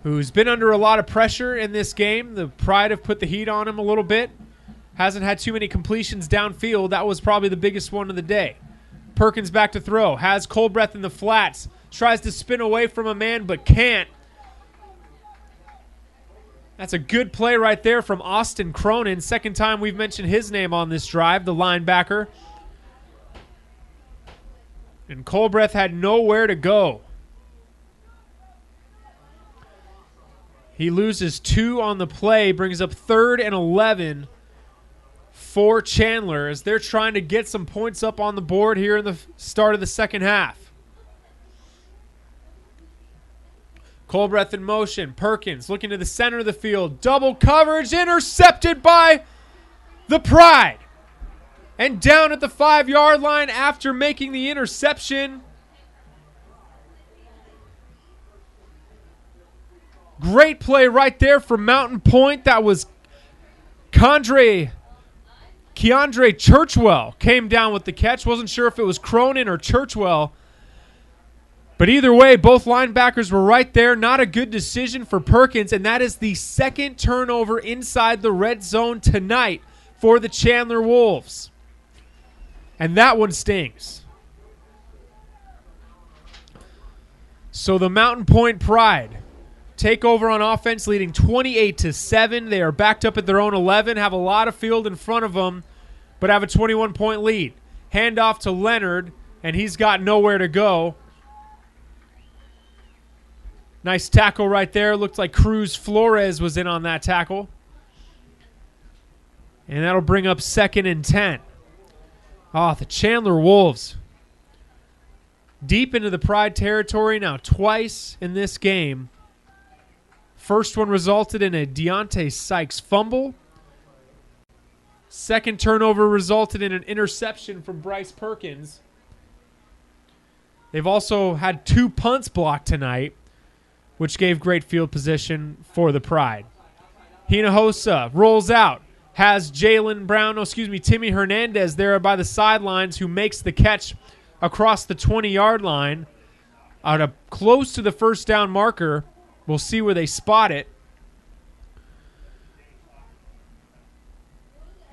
who's been under a lot of pressure in this game. The Pride have put the heat on him a little bit. Hasn't had too many completions downfield. That was probably the biggest one of the day. Perkins back to throw. Has Colbreth in the flats. Tries to spin away from a man but can't. That's a good play right there from Austin Cronin. Second time we've mentioned his name on this drive, the linebacker. And Colbreth had nowhere to go. He loses 2 on the play, brings up 3rd and 11 for Chandler as they're trying to get some points up on the board here in the start of the second half. Colbreth in motion. Perkins looking to the center of the field. Double coverage, intercepted by the Pride. And down at the 5-yard line after making the interception. Great play right there from Mountain Point. That was Keandre Churchwell came down with the catch. Wasn't sure if it was Cronin or Churchwell. But either way, both linebackers were right there. Not a good decision for Perkins, and that is the second turnover inside the red zone tonight for the Chandler Wolves. And that one stings. So the Mountain Point Pride take over on offense, leading 28-7. They are backed up at their own 11, have a lot of field in front of them, but have a 21-point lead. Handoff to Leonard, and he's got nowhere to go. Nice tackle right there. Looked like Cruz Flores was in on that tackle. And that'll bring up 2nd and 10. Oh, the Chandler Wolves. Deep into the Pride territory now twice in this game. First one resulted in a Deontay Sykes fumble. Second turnover resulted in an interception from Bryce Perkins. They've also had 2 punts blocked tonight, which gave great field position for the Pride. Hinojosa rolls out. Has Timmy Hernandez there by the sidelines, who makes the catch across the 20-yard line out of close to the first down marker. We'll see where they spot it.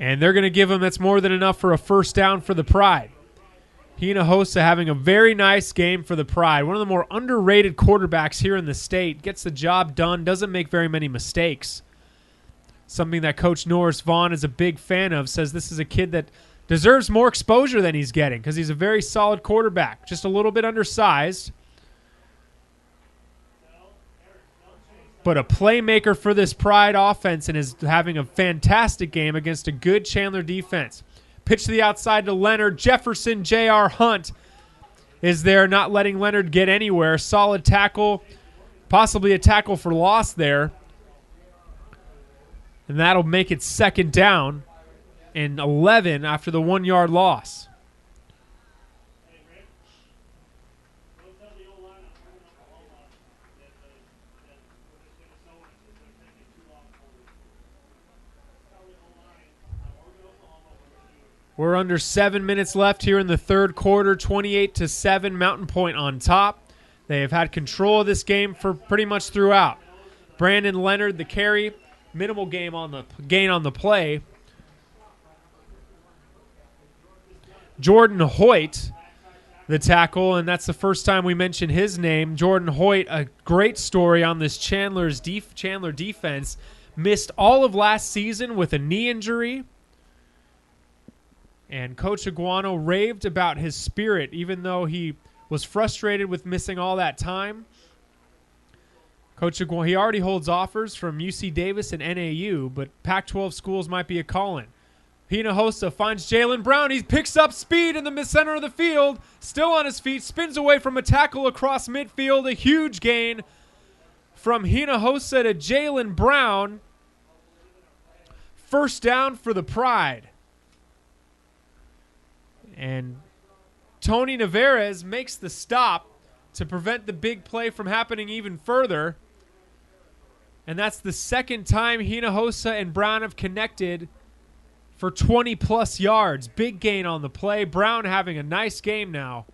And they're going to give him, that's more than enough for a first down for the Pride. Hinojosa having a very nice game for the Pride. One of the more underrated quarterbacks here in the state. Gets the job done, doesn't make very many mistakes. Something that Coach Norris Vaughn is a big fan of. Says this is a kid that deserves more exposure than he's getting because he's a very solid quarterback. Just a little bit undersized. But a playmaker for this Pride offense, and is having a fantastic game against a good Chandler defense. Pitch to the outside to Leonard. Jefferson J.R. Hunt is there, not letting Leonard get anywhere. Solid tackle, possibly a tackle for loss there. And that'll make it second down and 11 after the 1 yard loss. We're under 7 minutes left here in the third quarter, 28-7, Mountain Pointe on top. They have had control of this game for pretty much throughout. Brandon Leonard, the carry, minimal gain on the play. Jordan Hoyt, the tackle, and that's the first time we mention his name. Jordan Hoyt, a great story on this Chandler defense. Missed all of last season with a knee injury. And Coach Aguano raved about his spirit, even though he was frustrated with missing all that time. Coach Aguano, he already holds offers from UC Davis and NAU, but Pac-12 schools might be a calling. Hinojosa finds Jalen Brown. He picks up speed in the center of the field, still on his feet, spins away from a tackle across midfield. A huge gain from Hinojosa to Jalen Brown. First down for the Pride. And Tony Navarez makes the stop to prevent the big play from happening even further. And that's the second time Hinojosa and Brown have connected for 20-plus yards. Big gain on the play. Brown having a nice game now.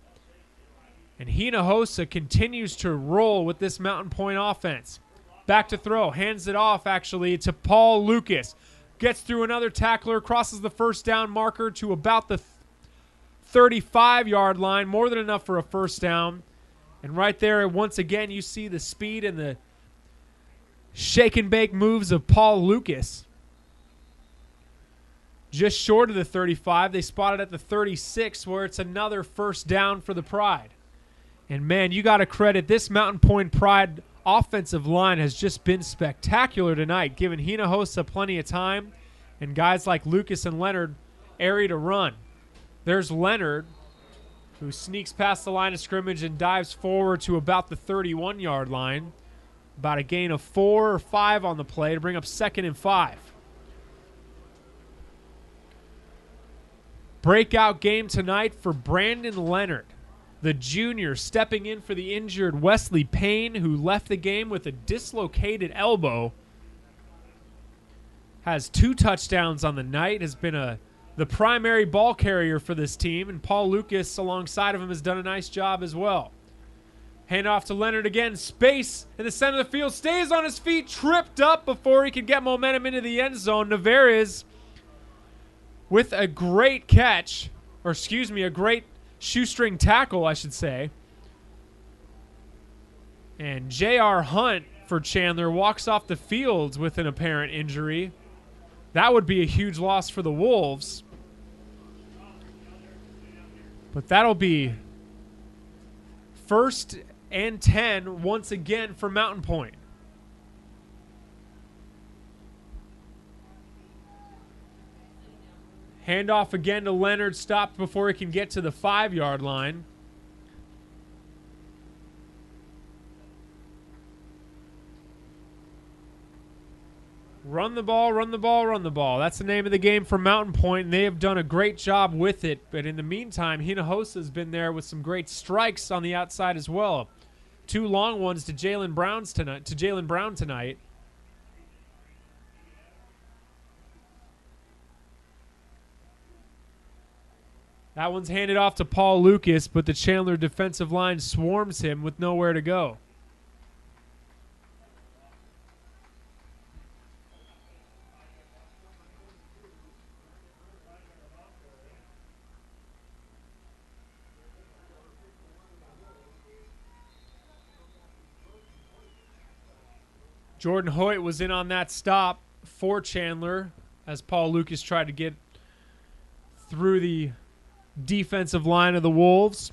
And Hinojosa continues to roll with this Mountain Pointe offense. Back to throw. Hands it off, actually, to Paul Lucas. Gets through another tackler. Crosses the first down marker to about the 35-yard line, more than enough for a first down. And right there, once again, you see the speed and the shake and bake moves of Paul Lucas. Just short of the 35, they spotted at the 36, where it's another first down for the Pride. And man, you got to credit this Mountain Pointe Pride offensive line has just been spectacular tonight, giving Hinojosa plenty of time and guys like Lucas and Leonard area to run. There's Leonard, who sneaks past the line of scrimmage and dives forward to about the 31-yard line. About a gain of 4 or 5 on the play to bring up 2nd and 5. Breakout game tonight for Brandon Leonard, the junior, stepping in for the injured Wesley Payne, who left the game with a dislocated elbow. Has 2 touchdowns on the night, has been the primary ball carrier for this team, and Paul Lucas alongside of him has done a nice job as well. Hand off to Leonard again. Space in the center of the field. Stays on his feet. Tripped up before he could get momentum into the end zone. Navarez with a great catch. Or excuse me, a great shoestring tackle, I should say. And J.R. Hunt for Chandler walks off the field with an apparent injury. That would be a huge loss for the Wolves. But that'll be 1st and 10 once again for Mountain Pointe. Handoff again to Leonard, stopped before he can get to the 5-yard line. Run the ball, run the ball, run the ball. That's the name of the game for Mountain Pointe, and they have done a great job with it. But in the meantime, Hinojosa has been there with some great strikes on the outside as well. 2 long ones to Jalen Brown tonight. That one's handed off to Paul Lucas, but the Chandler defensive line swarms him with nowhere to go. Jordan Hoyt was in on that stop for Chandler as Paul Lucas tried to get through the defensive line of the Wolves.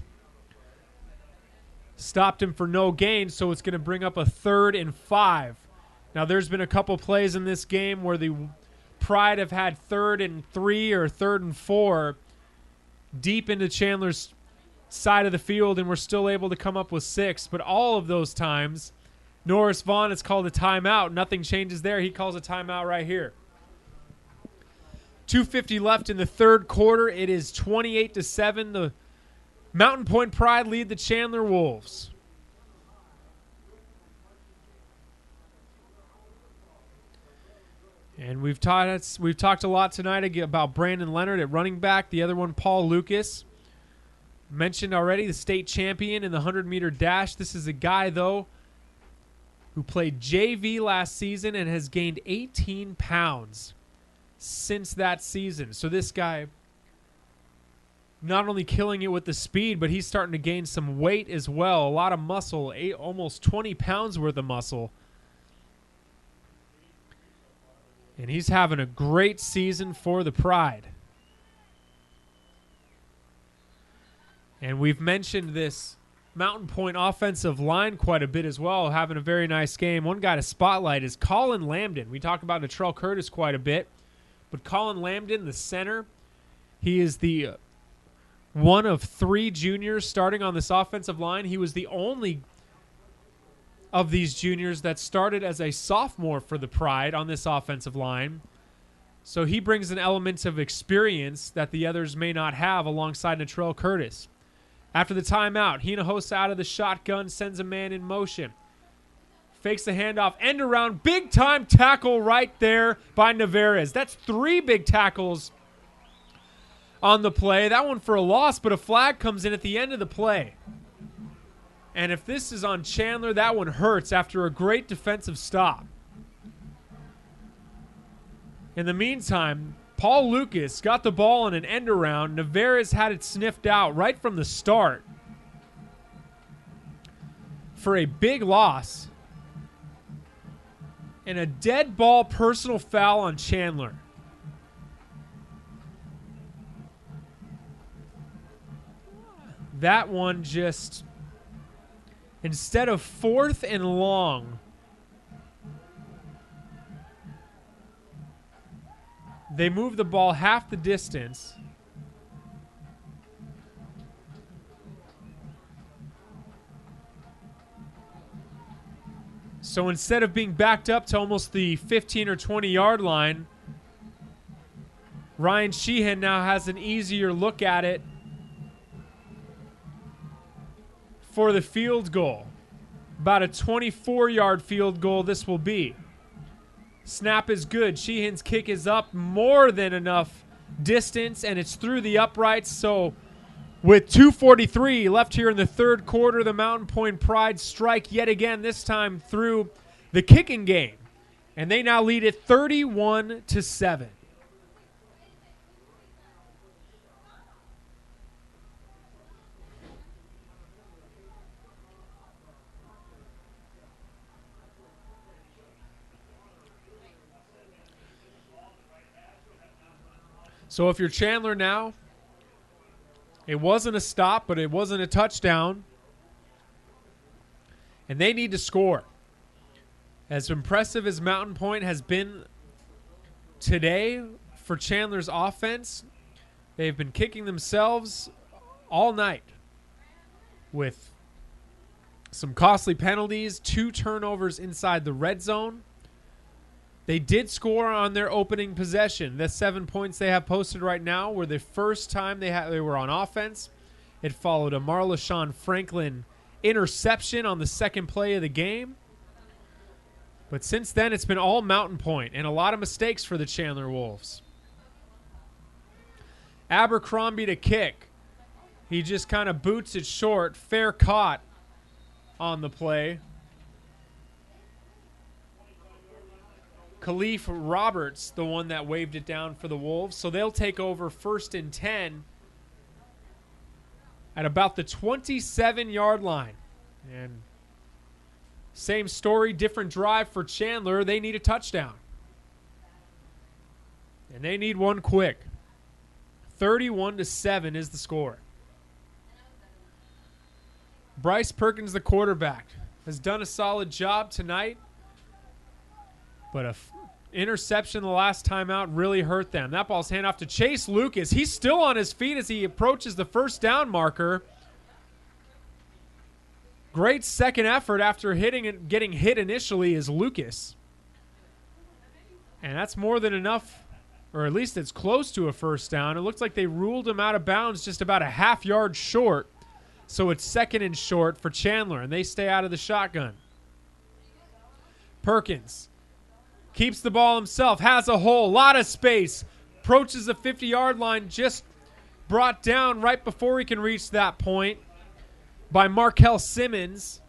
Stopped him for no gain, so it's going to bring up a 3rd and 5. Now, there's been a couple plays in this game where the Pride have had 3rd and 3 or 3rd and 4 deep into Chandler's side of the field, and we're still able to come up with 6. But all of those times, Norris Vaughn has called a timeout. Nothing changes there. He calls a timeout right here. 2:50 left in the third quarter. It is 28-7. The Mountain Pointe Pride lead the Chandler Wolves. And we've talked a lot tonight about Brandon Leonard at running back. The other one, Paul Lucas. Mentioned already, the state champion in the 100-meter dash. This is a guy, though, who played JV last season and has gained 18 pounds since that season. So this guy not only killing it with the speed, but he's starting to gain some weight as well. A lot of muscle, almost 20 pounds worth of muscle. And he's having a great season for the Pride. And we've mentioned this Mountain Pointe offensive line quite a bit as well, having a very nice game. One guy to spotlight is Colin Lambden. We talk about Natrell Curtis quite a bit, but Colin Lambden, the center, he is the one of 3 juniors starting on this offensive line. He was the only of these juniors that started as a sophomore for the Pride on this offensive line. So he brings an element of experience that the others may not have alongside Natrell Curtis. After the timeout, Hinojosa out of the shotgun, sends a man in motion. Fakes the handoff, end around, big time tackle right there by Navarez. That's 3 big tackles on the play. That one for a loss, but a flag comes in at the end of the play. And if this is on Chandler, that one hurts after a great defensive stop. In the meantime, Paul Lucas got the ball on an end around. Navarez had it sniffed out right from the start for a big loss. And a dead ball personal foul on Chandler. That one just, instead of 4th and long, they move the ball half the distance. So instead of being backed up to almost the 15 or 20-yard line, Ryan Sheehan now has an easier look at it for the field goal. About a 24-yard field goal this will be. Snap is good. Sheehan's kick is up more than enough distance, and it's through the uprights. So with 2:43 left here in the third quarter, the Mountain Pointe Pride strike yet again, this time through the kicking game. And they now lead it 31-7. So if you're Chandler now, it wasn't a stop, but it wasn't a touchdown. And they need to score. As impressive as Mountain Pointe has been today for Chandler's offense, they've been kicking themselves all night with some costly penalties, 2 turnovers inside the red zone. They did score on their opening possession. The 7 points they have posted right now were the first time they were on offense. It followed a Marlashawn Franklin interception on the second play of the game. But since then, it's been all Mountain Pointe and a lot of mistakes for the Chandler Wolves. Abercrombie to kick. He just kind of boots it short. Fair caught on the play. Khalif Roberts, the one that waved it down for the Wolves. So they'll take over 1st and 10 at about the 27-yard line. And same story, different drive for Chandler. They need a touchdown. And they need one quick. 31-7 is the score. Bryce Perkins, the quarterback, has done a solid job tonight. But an interception the last time out really hurt them. That ball's handed off to Chase Lucas. He's still on his feet as he approaches the first down marker. Great second effort after getting hit initially is Lucas. And that's more than enough or at least it's close to a first down. It looks like they ruled him out of bounds just about a half yard short. So it's 2nd and short for Chandler, and they stay out of the shotgun. Perkins keeps the ball himself, has a hole, lot of space, approaches the 50-yard line, just brought down right before he can reach that point by Markel Simmons.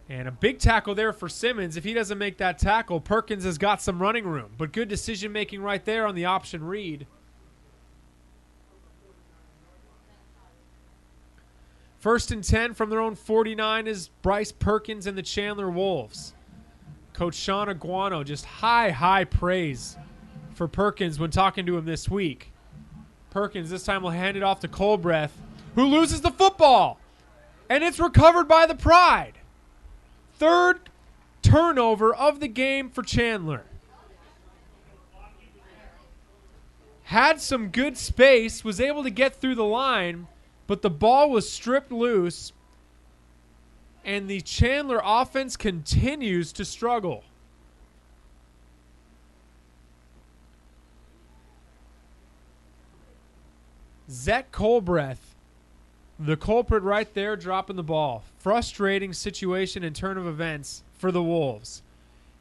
And a big tackle there for Simmons. If he doesn't make that tackle, Perkins has got some running room. But good decision-making right there on the option read. First and 10 from their own 49 is Bryce Perkins and the Chandler Wolves. Coach Sean Aguano, just high praise for Perkins when talking to him this week. Perkins this time will hand it off to Colbreth, who loses the football. And it's recovered by the Pride. 3rd turnover of the game for Chandler. Had some good space, was able to get through the line, but the ball was stripped loose, and the Chandler offense continues to struggle. Zach Colbreth, the culprit right there, dropping the ball. Frustrating situation and turn of events for the Wolves.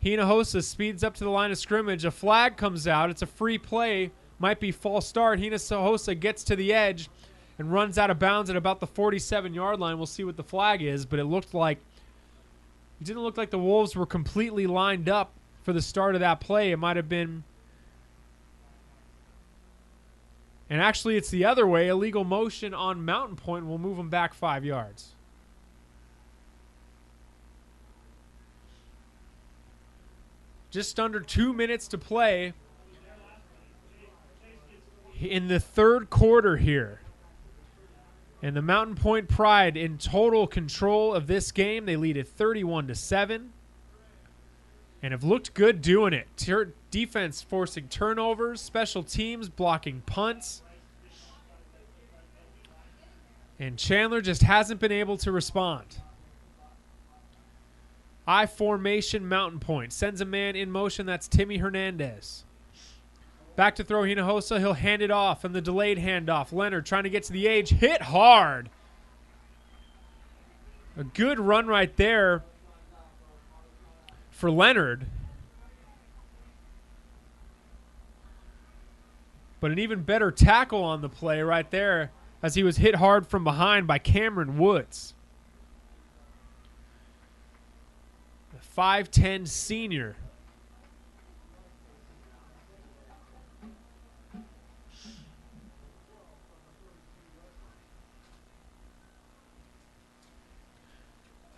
Hinojosa speeds up to the line of scrimmage. A flag comes out. It's a free play. Might be false start. Hinojosa gets to the edge and runs out of bounds at about the 47-yard line. We'll see what the flag is, but it didn't look like the Wolves were completely lined up for the start of that play. It might have been... And actually, it's the other way. Illegal motion on Mountain Pointe will move them back 5 yards. Just under 2 minutes to play in the 3rd quarter here. And the Mountain Pointe Pride in total control of this game. They lead it 31-7. And have looked good doing it. Defense forcing turnovers, special teams blocking punts. And Chandler just hasn't been able to respond. I formation Mountain Pointe. Sends a man in motion. That's Timmy Hernandez. Back to throw Hinojosa. He'll hand it off. And the delayed handoff. Leonard trying to get to the edge. Hit hard. A good run right there for Leonard. But an even better tackle on the play right there as he was hit hard from behind by Cameron Woods. The 5'10 senior.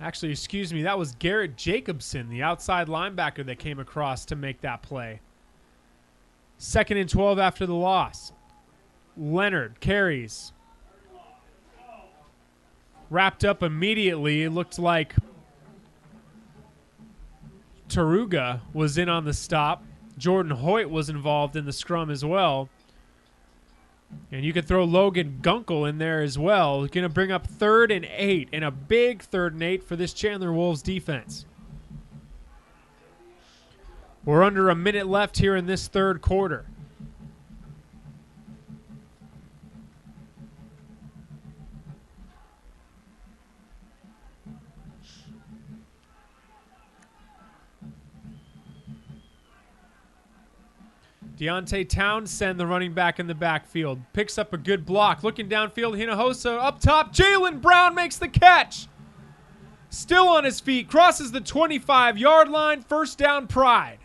Actually, excuse me, that was Garrett Jacobson, the outside linebacker that came across to make that play. 2nd and 12 after the loss. Leonard carries. Wrapped up immediately. It looked like Taruga was in on the stop. Jordan Hoyt was involved in the scrum as well. And you could throw Logan Gunkel in there as well. Going to bring up 3rd and 8, and a big 3rd and 8 for this Chandler Wolves defense. We're under a minute left here in this 3rd quarter. Deontay Townsend, the running back in the backfield, picks up a good block. Looking downfield, Hinojosa up top. Jalen Brown makes the catch. Still on his feet, crosses the 25-yard line. First down, Pride.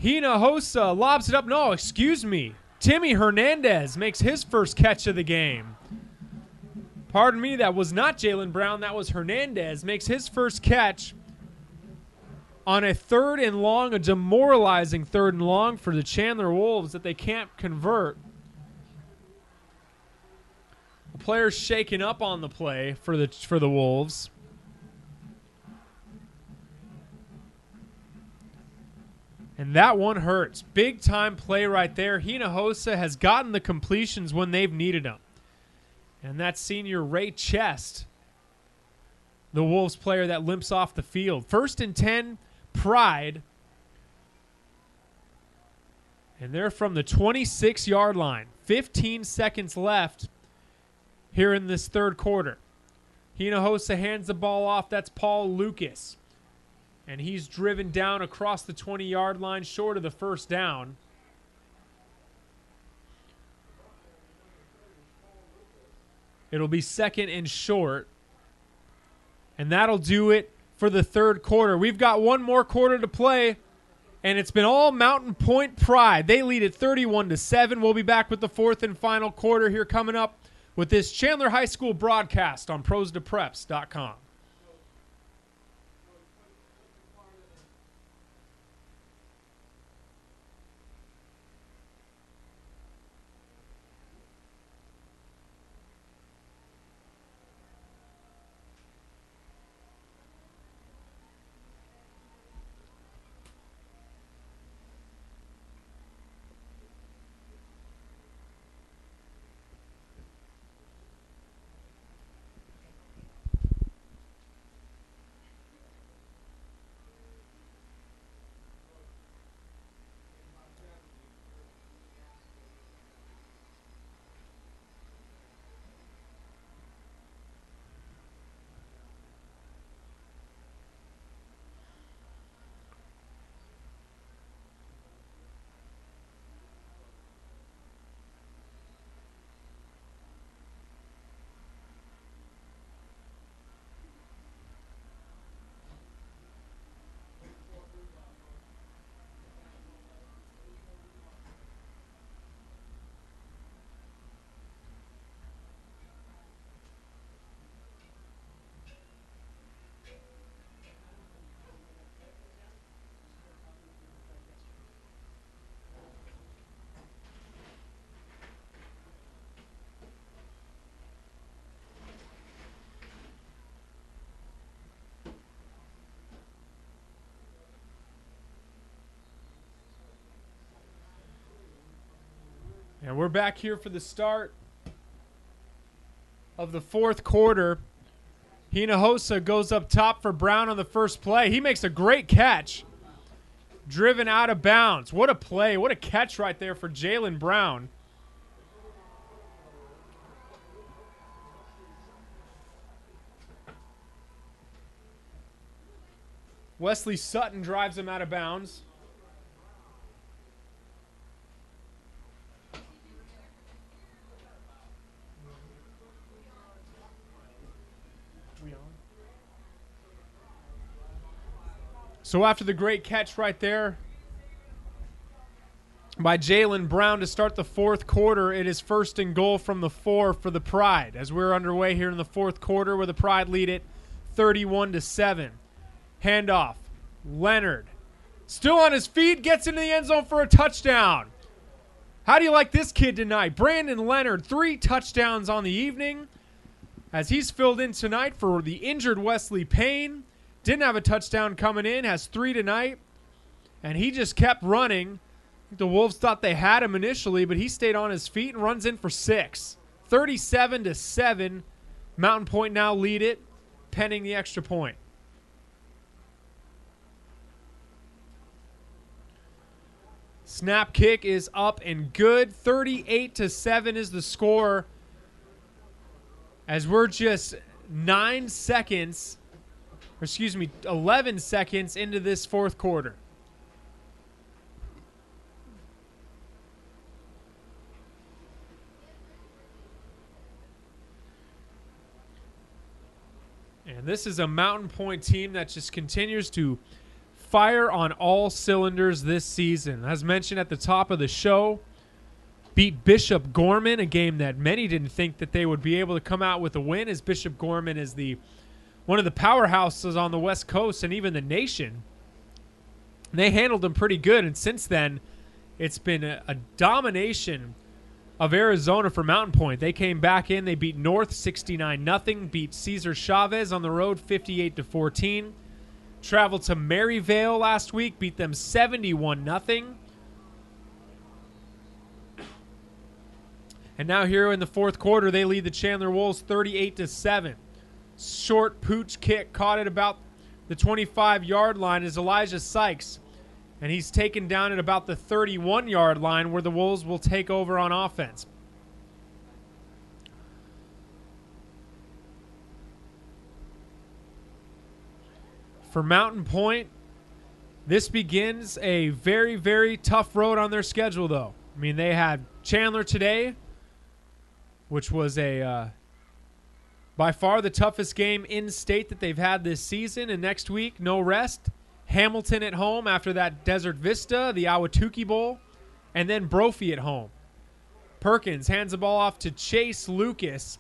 Hinojosa lobs it up. No, excuse me. Timmy Hernandez makes his first catch of the game. Pardon me, that was not Jalen Brown. That was Hernandez. Makes his first catch on a 3rd and long, a demoralizing 3rd and long for the Chandler Wolves that they can't convert. The player's shaking up on the play for the Wolves. And that one hurts. Big time play right there. Hinojosa has gotten the completions when they've needed them. And that senior Ray Chest the Wolves player that limps off the field. 1st and 10, Pride. And they're from the 26-yard line. 15 seconds left here in this third quarter. Hinojosa hands the ball off. That's Paul Lucas. And he's driven down across the 20-yard line short of the first down. It'll be 2nd and short. And that'll do it for the third quarter. We've got one more quarter to play, and it's been all Mountain Pointe Pride. They lead at 31-7. We'll be back with the fourth and final quarter here coming up with this Chandler High School broadcast on pros2preps.com. And we're back here for the start of the fourth quarter. Hinojosa goes up top for Brown on the first play. He makes a great catch. Driven out of bounds. What a play. What a catch right there for Jalen Brown. Wesley Sutton drives him out of bounds. So after the great catch right there by Jalen Brown to start the fourth quarter, it is 1st and goal from the 4 for the Pride as we're underway here in the fourth quarter where the Pride lead it 31-7. Handoff. Leonard. Still on his feet, gets into the end zone for a touchdown. How do you like this kid tonight? Brandon Leonard, 3 touchdowns on the evening as he's filled in tonight for the injured Wesley Payne. Didn't have a touchdown coming in, has 3 tonight, and he just kept running. The Wolves thought they had him initially, but he stayed on his feet and runs in for 6. 37-7. Mountain Pointe now lead it, pending the extra point. Snap kick is up and good. 38-7 is the score as we're just 11 seconds into this fourth quarter. And this is a Mountain Pointe team that just continues to fire on all cylinders this season. As mentioned at the top of the show, beat Bishop Gorman, a game that many didn't think that they would be able to come out with a win, as Bishop Gorman is one of the powerhouses on the West Coast and even the nation. They handled them pretty good, and since then, it's been a domination of Arizona for Mountain Pointe. They came back in, they beat North 69-0, beat Cesar Chavez on the road 58-14. Traveled to Maryvale last week, beat them 71-0. And now here in the fourth quarter, they lead the Chandler Wolves 38-7. short pooch kick caught at about the 25-yard line is Elijah Sykes. And he's taken down at about the 31-yard line where the Wolves will take over on offense. For Mountain Pointe, this begins a very, very tough road on their schedule, though. I mean, they had Chandler today, which was by far the toughest game in state that they've had this season. And next week, no rest. Hamilton at home after that Desert Vista, the Ahwatukee Bowl, and then Brophy at home. Perkins hands the ball off to Chase Lucas,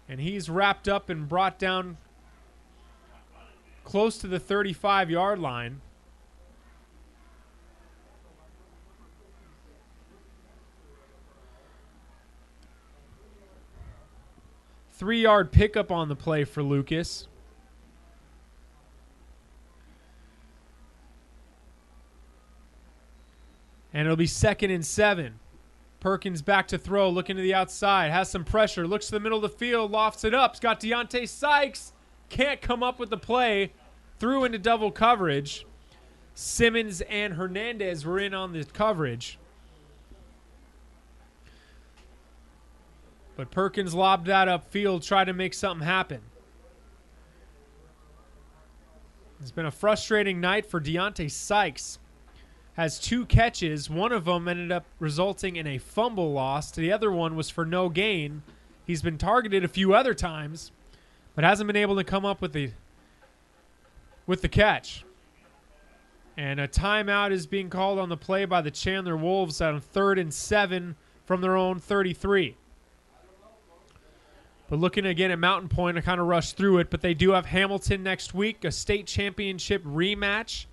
and he's wrapped up and brought down close to the 35-yard line. Three-yard pickup on the play for Lucas. And it'll be 2nd and 7. Perkins back to throw, looking to the outside, has some pressure, looks to the middle of the field, lofts it up. It's got Deontay Sykes. Can't come up with the play. Threw into double coverage. Simmons and Hernandez were in on the coverage. But Perkins lobbed that upfield, tried to make something happen. It's been a frustrating night for Deontay Sykes. Has 2 catches. One of them ended up resulting in a fumble loss. The other one was for no gain. He's been targeted a few other times, but hasn't been able to come up with the catch. And a timeout is being called on the play by the Chandler Wolves on 3rd and 7 from their own 33. But looking again at Mountain Pointe, I kind of rushed through it, but they do have Hamilton next week, a state championship rematch.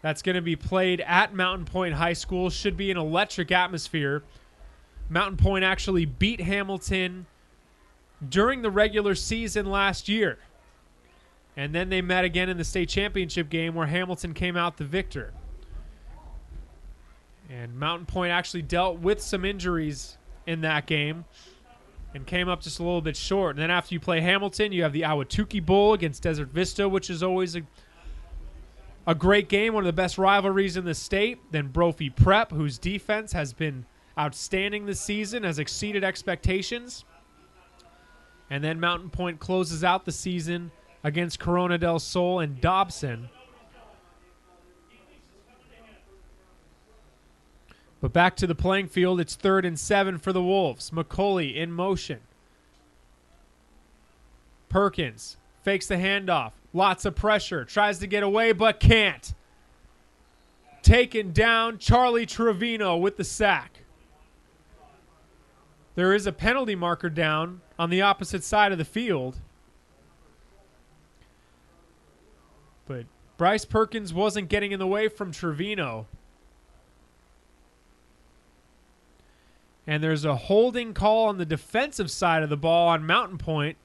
That's going to be played at Mountain Pointe High School. Should be an electric atmosphere. Mountain Pointe actually beat Hamilton during the regular season last year. And then they met again in the state championship game where Hamilton came out the victor. And Mountain Pointe actually dealt with some injuries in that game and came up just a little bit short. And then after you play Hamilton, you have the Ahwatukee Bowl against Desert Vista, which is always a great game, one of the best rivalries in the state. Then Brophy Prep, whose defense has been outstanding this season, has exceeded expectations. And then Mountain Pointe closes out the season against Corona del Sol and Dobson. But back to the playing field, it's 3rd and 7 for the Wolves. McCauley in motion. Perkins fakes the handoff. Lots of pressure. Tries to get away, but can't. Taken down. Charlie Trevino with the sack. There is a penalty marker down on the opposite side of the field. But Bryce Perkins wasn't getting in the way from Trevino. And there's a holding call on the defensive side of the ball on Mountain Pointe.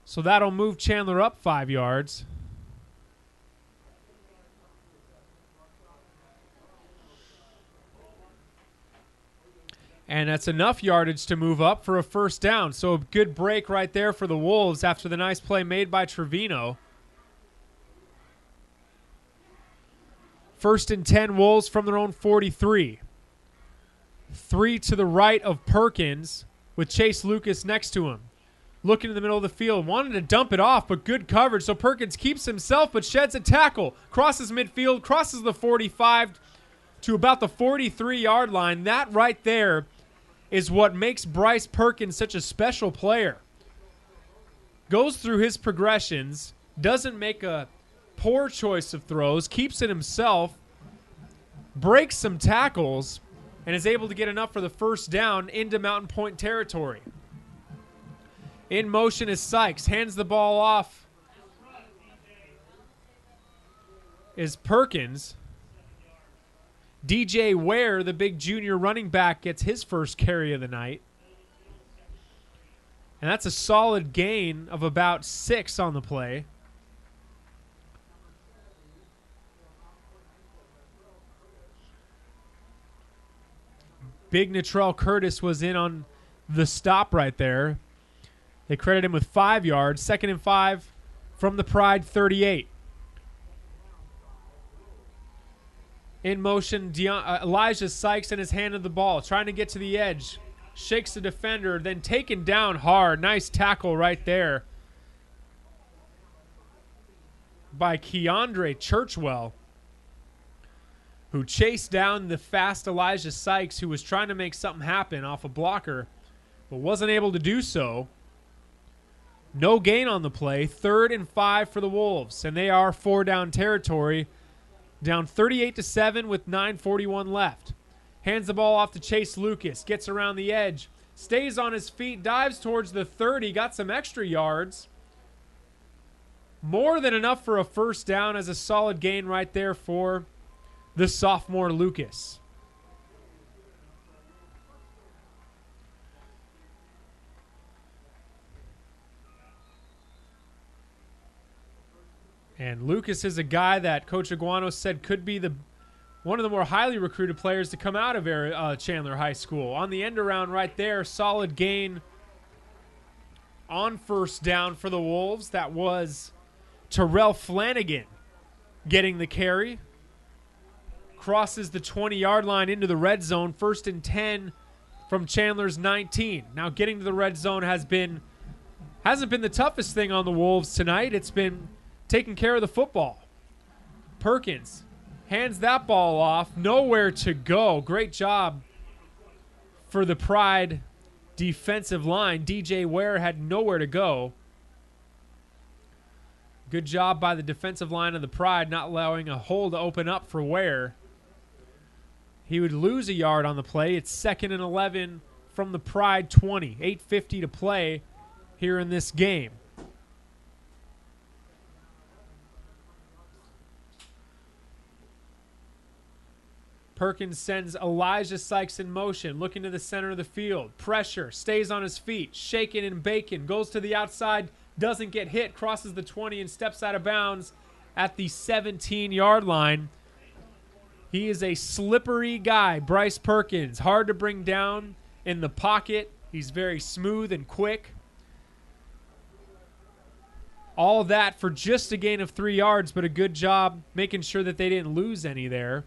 So that'll move Chandler up 5 yards. And that's enough yardage to move up for a first down. So a good break right there for the Wolves after the nice play made by Trevino. 1st and 10 Wolves from their own 43. 3 to the right of Perkins with Chase Lucas next to him. Looking in the middle of the field. Wanted to dump it off, but good coverage. So Perkins keeps himself, but sheds a tackle. Crosses midfield, crosses the 45 to about the 43-yard line. That right there is what makes Bryce Perkins such a special player. Goes through his progressions, doesn't make a poor choice of throws, keeps it himself, breaks some tackles, and is able to get enough for the first down into Mountain Pointe territory. In motion is Sykes. Hands the ball off. Is Perkins. DJ Ware, the big junior running back, gets his first carry of the night. And that's a solid gain of about 6 on the play. Big Natrell Curtis was in on the stop right there. They credit him with 5 yards. 2nd and 5 from the Pride 38. In motion, Elijah Sykes in his hand of the ball, trying to get to the edge. Shakes the defender, then taken down hard. Nice tackle right there by Keandre Churchwell, who chased down the fast Elijah Sykes, who was trying to make something happen off a blocker, but wasn't able to do so. No gain on the play. 3rd and 5 for the Wolves, and they are 4-down territory, down 38-7 with 9:41 left. Hands the ball off to Chase Lucas, gets around the edge, stays on his feet, dives towards the 30, got some extra yards. More than enough for a first down, as a solid gain right there for the sophomore Lucas. And Lucas is a guy that Coach Aguano said could be one of the more highly recruited players to come out of Chandler High School. On the end around right there, solid gain on first down for the Wolves. That was Terrell Flanagan getting the carry. Crosses the 20-yard line into the red zone. 1st and 10 from Chandler's 19. Now getting to the red zone hasn't been the toughest thing on the Wolves tonight. It's been taking care of the football. Perkins hands that ball off. Nowhere to go. Great job for the Pride defensive line. DJ Ware had nowhere to go. Good job by the defensive line of the Pride, not allowing a hole to open up for Ware. He would lose a yard on the play. It's 2nd and 11 from the Pride 20. 8:50 to play here in this game. Perkins sends Elijah Sykes in motion, looking to the center of the field. Pressure, stays on his feet, shaking and baking, goes to the outside, doesn't get hit, crosses the 20 and steps out of bounds at the 17-yard line. He is a slippery guy, Bryce Perkins. Hard to bring down in the pocket. He's very smooth and quick. All that for just a gain of 3 yards, but a good job making sure that they didn't lose any there.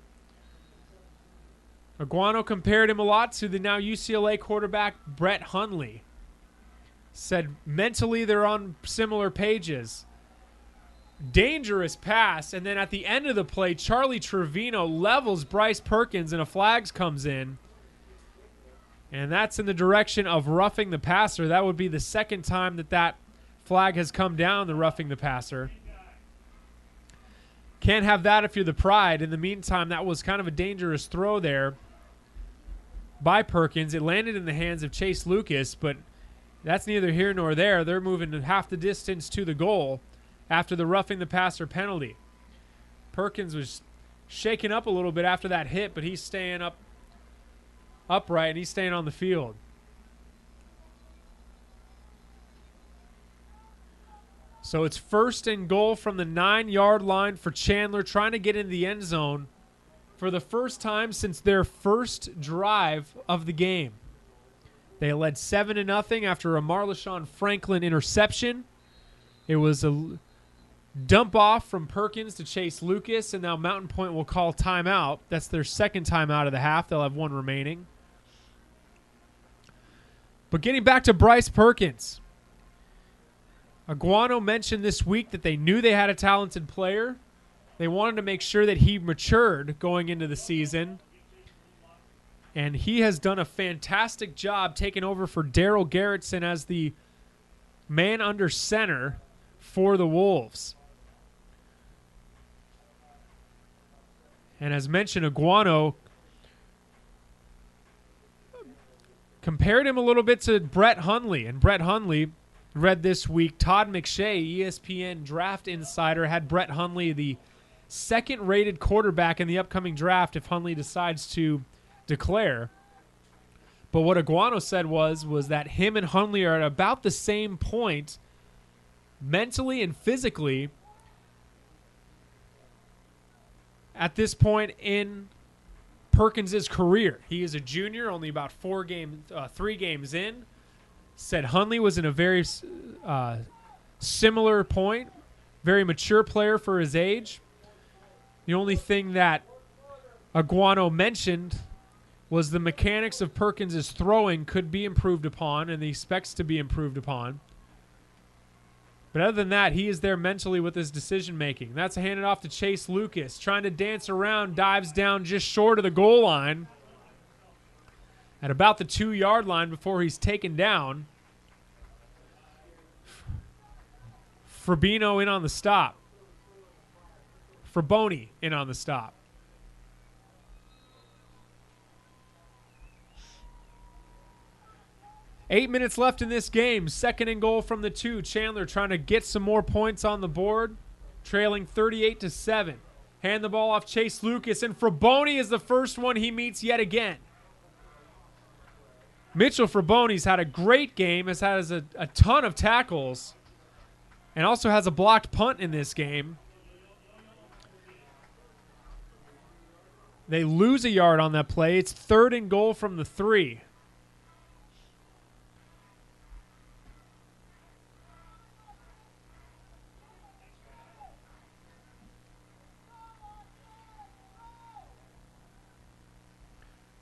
Aguano compared him a lot to the now UCLA quarterback Brett Hundley. Said mentally they're on similar pages. Dangerous pass, and then at the end of the play, Charlie Trevino levels Bryce Perkins and a flag comes in. And that's in the direction of roughing the passer. That would be the second time that flag has come down, the roughing the passer. Can't have that if you're the Pride. In the meantime, that was kind of a dangerous throw there by Perkins. It landed in the hands of Chase Lucas, but that's neither here nor there. They're moving half the distance to the goal after the roughing the passer penalty. Perkins was shaken up a little bit after that hit, but he's staying upright, and he's staying on the field. So it's 1st and goal from the 9-yard line for Chandler, trying to get into the end zone for the first time since their first drive of the game. They led 7-0 after a Marleshon Franklin interception. It was a dump off from Perkins to Chase Lucas, and now Mountain Pointe will call timeout. That's their second timeout of the half. They'll have one remaining. But getting back to Bryce Perkins, Aguano mentioned this week that they knew they had a talented player. They wanted to make sure that he matured going into the season. And he has done a fantastic job taking over for Daryl Garrettson as the man under center for the Wolves. And as mentioned, Aguano compared him a little bit to Brett Hundley. And Brett Hundley, read this week, Todd McShay, ESPN draft insider, had Brett Hundley the second-rated quarterback in the upcoming draft if Hundley decides to declare. But what Aguano said was that him and Hundley are at about the same point mentally and physically at this point in Perkins' career. He is a junior, only about 3 games in. said Hundley was in a very similar point, very mature player for his age. The only thing that Aguano mentioned was the mechanics of Perkins' throwing could be improved upon, and he expects to be improved upon. But other than that, he is there mentally with his decision-making. That's handed off to Chase Lucas, trying to dance around, dives down just short of the goal line at about the 2-yard line before he's taken down. Fabino in on the stop. Fraboni in on the stop. Eight minutes left in this game. 2nd and goal from the 2. Chandler trying to get some more points on the board. Trailing 38-7. Hand the ball off Chase Lucas, and Fraboni is the first one he meets yet again. Mitchell Fraboni's had a great game, has a ton of tackles, and also has a blocked punt in this game. They lose a yard on that play. It's 3rd and goal from the 3.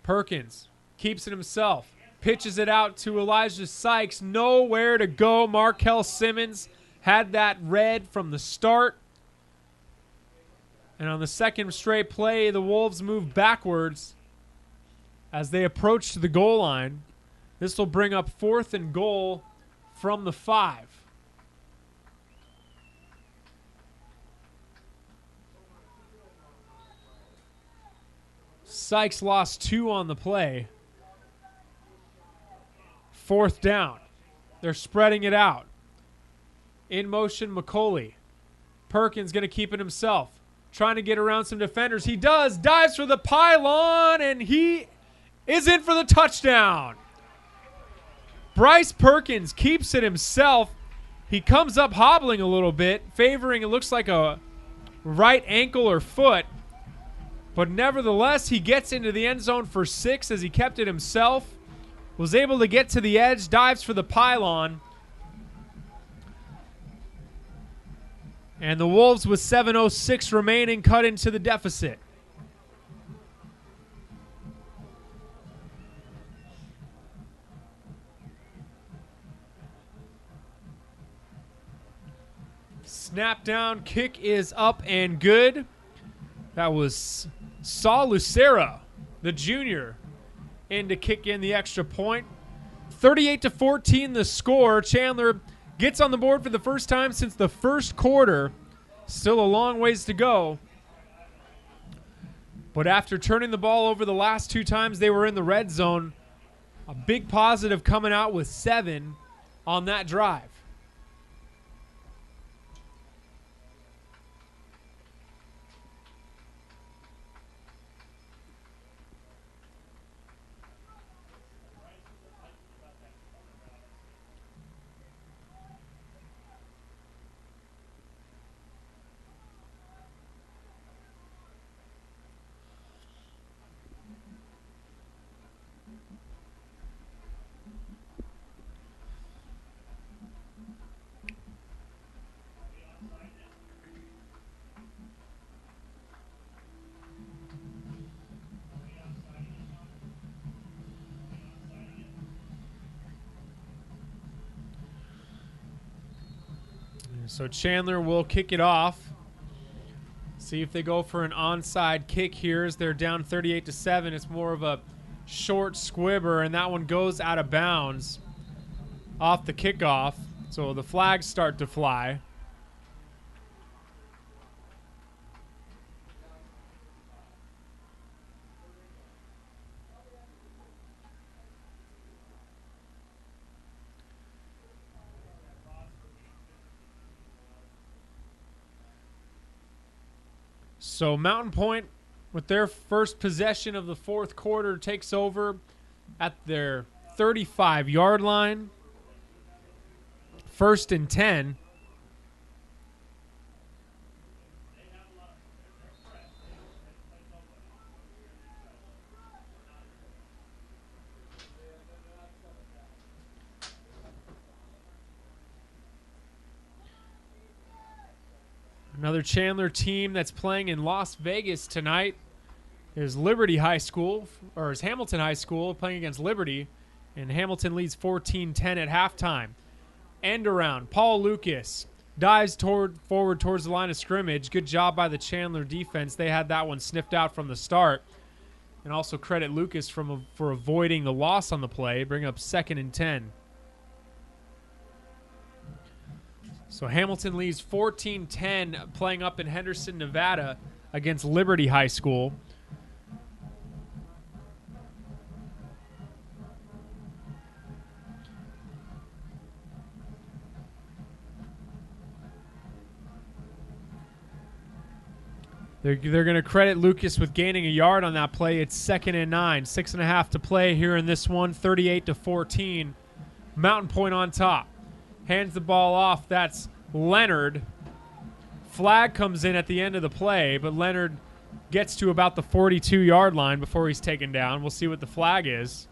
Perkins keeps it himself. Pitches it out to Elijah Sykes. Nowhere to go. Markel Simmons had that red from the start. And on the second straight play, the Wolves move backwards as they approach the goal line. This will bring up 4th and goal from the 5. Sykes lost 2 on the play. 4th down. They're spreading it out. In motion, McCauley. Perkins going to keep it himself. Trying to get around some defenders. He does. Dives for the pylon, and he is in for the touchdown. Bryce Perkins keeps it himself. He comes up hobbling a little bit, favoring, it looks like a right ankle or foot. But nevertheless, he gets into the end zone for 6 as he kept it himself. Was able to get to the edge, dives for the pylon. And the Wolves, with 7:06 remaining, cut into the deficit. Snap down, kick is up and good. That was Saul Lucera, the junior, in to kick in the extra point. 38-14 the score. Chandler gets on the board for the first time since the first quarter. Still a long ways to go. But after turning the ball over the last 2 times they were in the red zone, a big positive coming out with 7 on that drive. So Chandler will kick it off. See if they go for an onside kick here as they're down 38-7. It's more of a short squibber, and that one goes out of bounds off the kickoff. So the flags start to fly. So Mountain Pointe, with their first possession of the fourth quarter, takes over at their 35-yard line. 1st and 10. Another Chandler team that's playing in Las Vegas tonight is Liberty High School, or is Hamilton High School playing against Liberty, and Hamilton leads 14-10 at halftime. End around. Paul Lucas dives forward towards the line of scrimmage. Good job by the Chandler defense. They had that one sniffed out from the start. And also credit Lucas for avoiding the loss on the play, bring up 2nd and 10. So Hamilton leads 14-10 playing up in Henderson, Nevada against Liberty High School. They're going to credit Lucas with gaining a yard on that play. It's 2nd and 9. 6.5 to play here in this one. 38-14. Mountain Pointe on top. Hands the ball off. That's Leonard. Flag comes in at the end of the play, but Leonard gets to about the 42-yard line before he's taken down. We'll see what the flag is.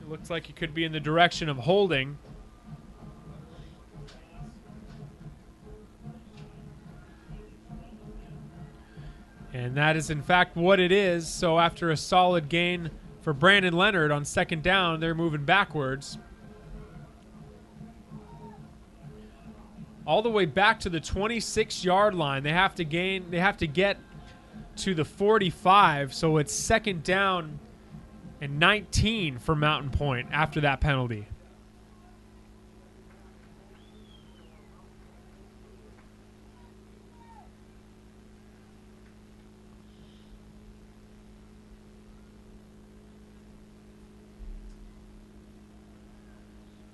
It looks like he could be in the direction of holding. And that is, in fact, what it is. So after a solid gain for Brandon Leonard on 2nd down, they're moving backwards. All the way back to the 26-yard line. They have to get to the 45. So it's 2nd down and 19 for Mountain Pointe after that penalty.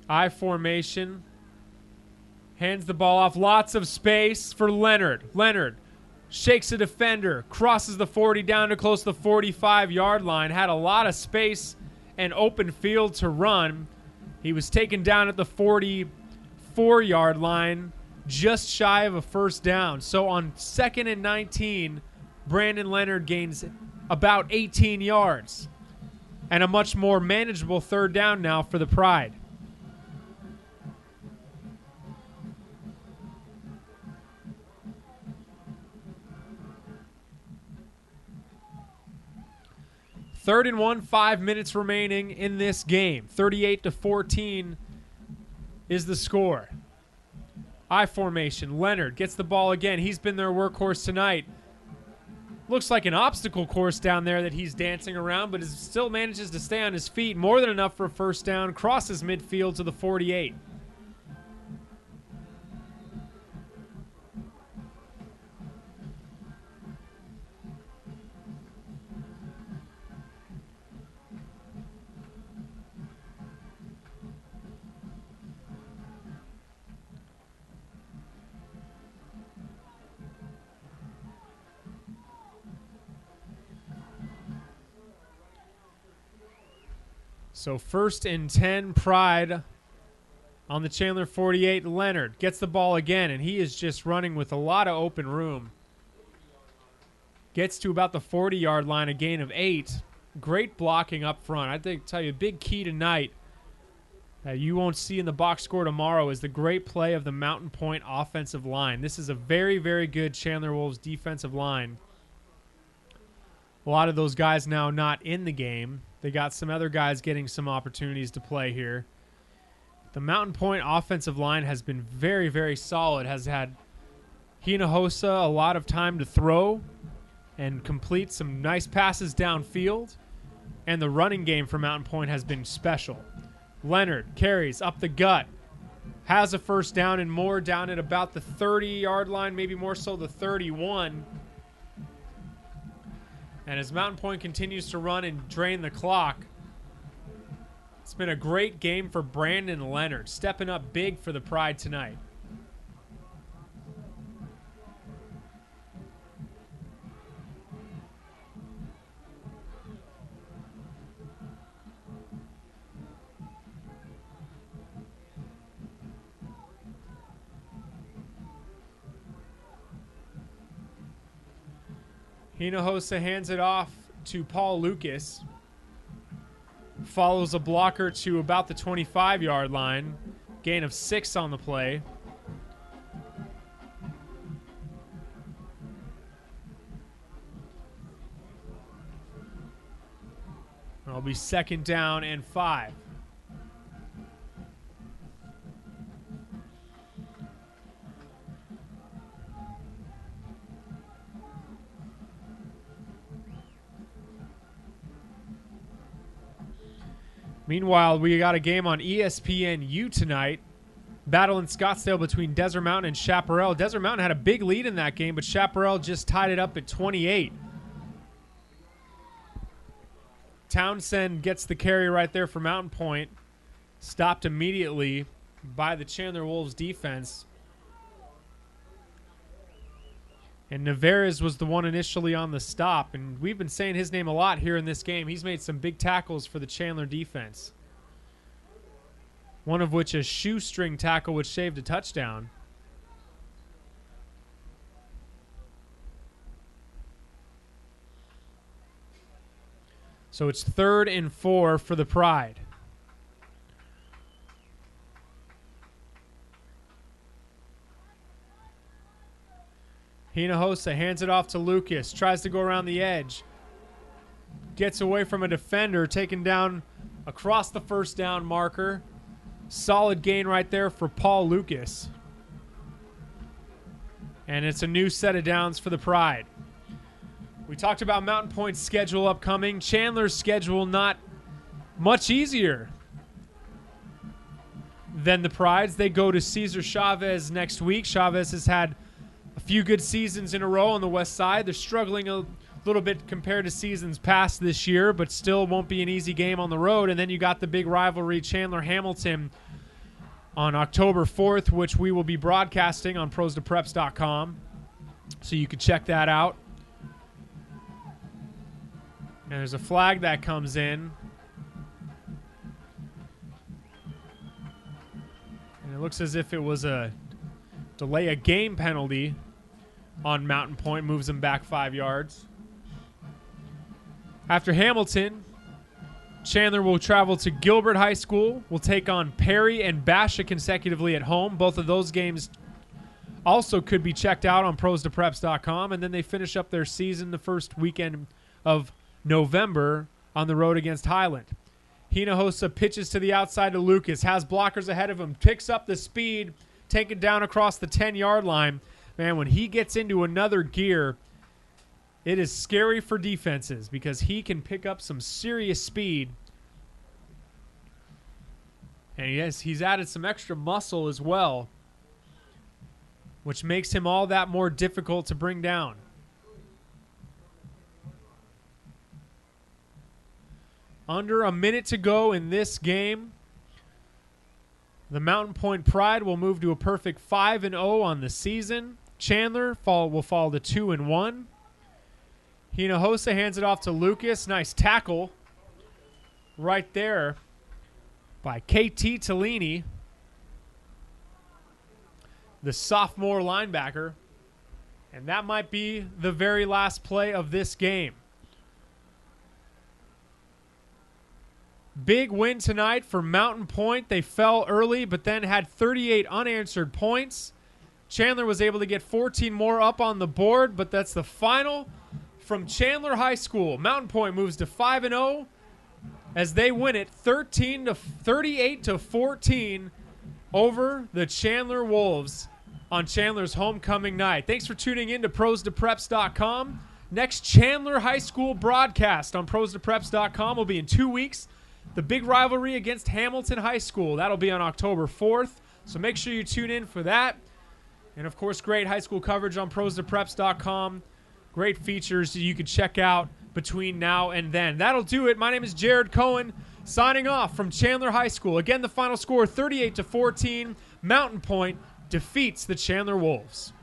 I formation. Hands the ball off. Lots of space for Leonard. Leonard shakes a defender. Crosses the 40 down to close to the 45-yard line. Had a lot of space and open field to run. He was taken down at the 44-yard line, just shy of a 1st down. So on 2nd and 19, Brandon Leonard gains about 18 yards. And a much more manageable 3rd down now for the Pride. Third and 1, 5 minutes remaining in this game. 38-14 is the score. I formation. Leonard gets the ball again. He's been their workhorse tonight. Looks like an obstacle course down there that he's dancing around, but still manages to stay on his feet. More than enough for a 1st down. Crosses midfield to the 48. So 1st and 10, Pride on the Chandler 48. Leonard gets the ball again, and he is just running with a lot of open room. Gets to about the 40-yard line, a gain of 8. Great blocking up front. I tell you, a big key tonight that you won't see in the box score tomorrow is the great play of the Mountain Pointe offensive line. This is a very, very good Chandler Wolves defensive line. A lot of those guys now not in the game. They got some other guys getting some opportunities to play here. The Mountain Pointe offensive line has been very, very solid. Has had Hinojosa a lot of time to throw and complete some nice passes downfield. And the running game for Mountain Pointe has been special. Leonard carries up the gut. Has a 1st down and more down at about the 30-yard line, maybe more so the 31. And as Mountain Pointe continues to run and drain the clock, it's been a great game for Brandon Leonard, stepping up big for the Pride tonight. Hinojosa hands it off to Paul Lucas. Follows a blocker to about the 25-yard line. Gain of 6 on the play. It'll be 2nd down and 5. Meanwhile, we got a game on ESPNU tonight. Battle in Scottsdale between Desert Mountain and Chaparral. Desert Mountain had a big lead in that game, but Chaparral just tied it up at 28. Townsend gets the carry right there for Mountain Pointe. Stopped immediately by the Chandler Wolves defense. And Navarez was the one initially on the stop. And we've been saying his name a lot here in this game. He's made some big tackles for the Chandler defense. One of which a shoestring tackle which saved a touchdown. So it's 3rd and 4 for the Pride. Hinojosa hands it off to Lucas. Tries to go around the edge. Gets away from a defender. Taken down across the 1st down marker. Solid gain right there for Paul Lucas. And it's a new set of downs for the Pride. We talked about Mountain Pointe's schedule upcoming. Chandler's schedule not much easier than the Pride's. They go to Cesar Chavez next week. Chavez has had a few good seasons in a row on the west side. They're struggling a little bit compared to seasons past this year, but still won't be an easy game on the road. And then you got the big rivalry, Chandler-Hamilton, on October 4th, which we will be broadcasting on pros2preps.com. So you can check that out. And there's a flag that comes in. And it looks as if it was a delay a game penalty on Mountain Pointe. Moves them back 5 yards. After Hamilton, Chandler will travel to Gilbert High School. Will take on Perry and Basha consecutively at home. Both of those games also could be checked out on pros2preps.com. And then they finish up their season the first weekend of November on the road against Highland. Hinojosa pitches to the outside to Lucas. Has blockers ahead of him. Picks up the speed. Taken down across the 10-yard line. Man, when he gets into another gear, it is scary for defenses because he can pick up some serious speed. And yes, he's added some extra muscle as well, which makes him all that more difficult to bring down. Under a minute to go in this game. The Mountain Pointe Pride will move to a perfect 5-0 on the season. Chandler will fall to 2-1. Hinojosa hands it off to Lucas. Nice tackle right there by KT Tellini, the sophomore linebacker. And that might be the very last play of this game. Big win tonight for Mountain Pointe. They fell early, but then had 38 unanswered points. Chandler was able to get 14 more up on the board, but that's the final from Chandler High School. Mountain Pointe moves to 5-0 as they win it 38-14 over the Chandler Wolves on Chandler's homecoming night. Thanks for tuning in to pros2preps.com. Next Chandler High School broadcast on pros2preps.com will be in 2 weeks. The big rivalry against Hamilton High School. That'll be on October 4th, so make sure you tune in for that. And, of course, great high school coverage on pros2preps.com. Great features you can check out between now and then. That'll do it. My name is Jared Cohen, signing off from Chandler High School. Again, the final score, 38-14. Mountain Pointe defeats the Chandler Wolves.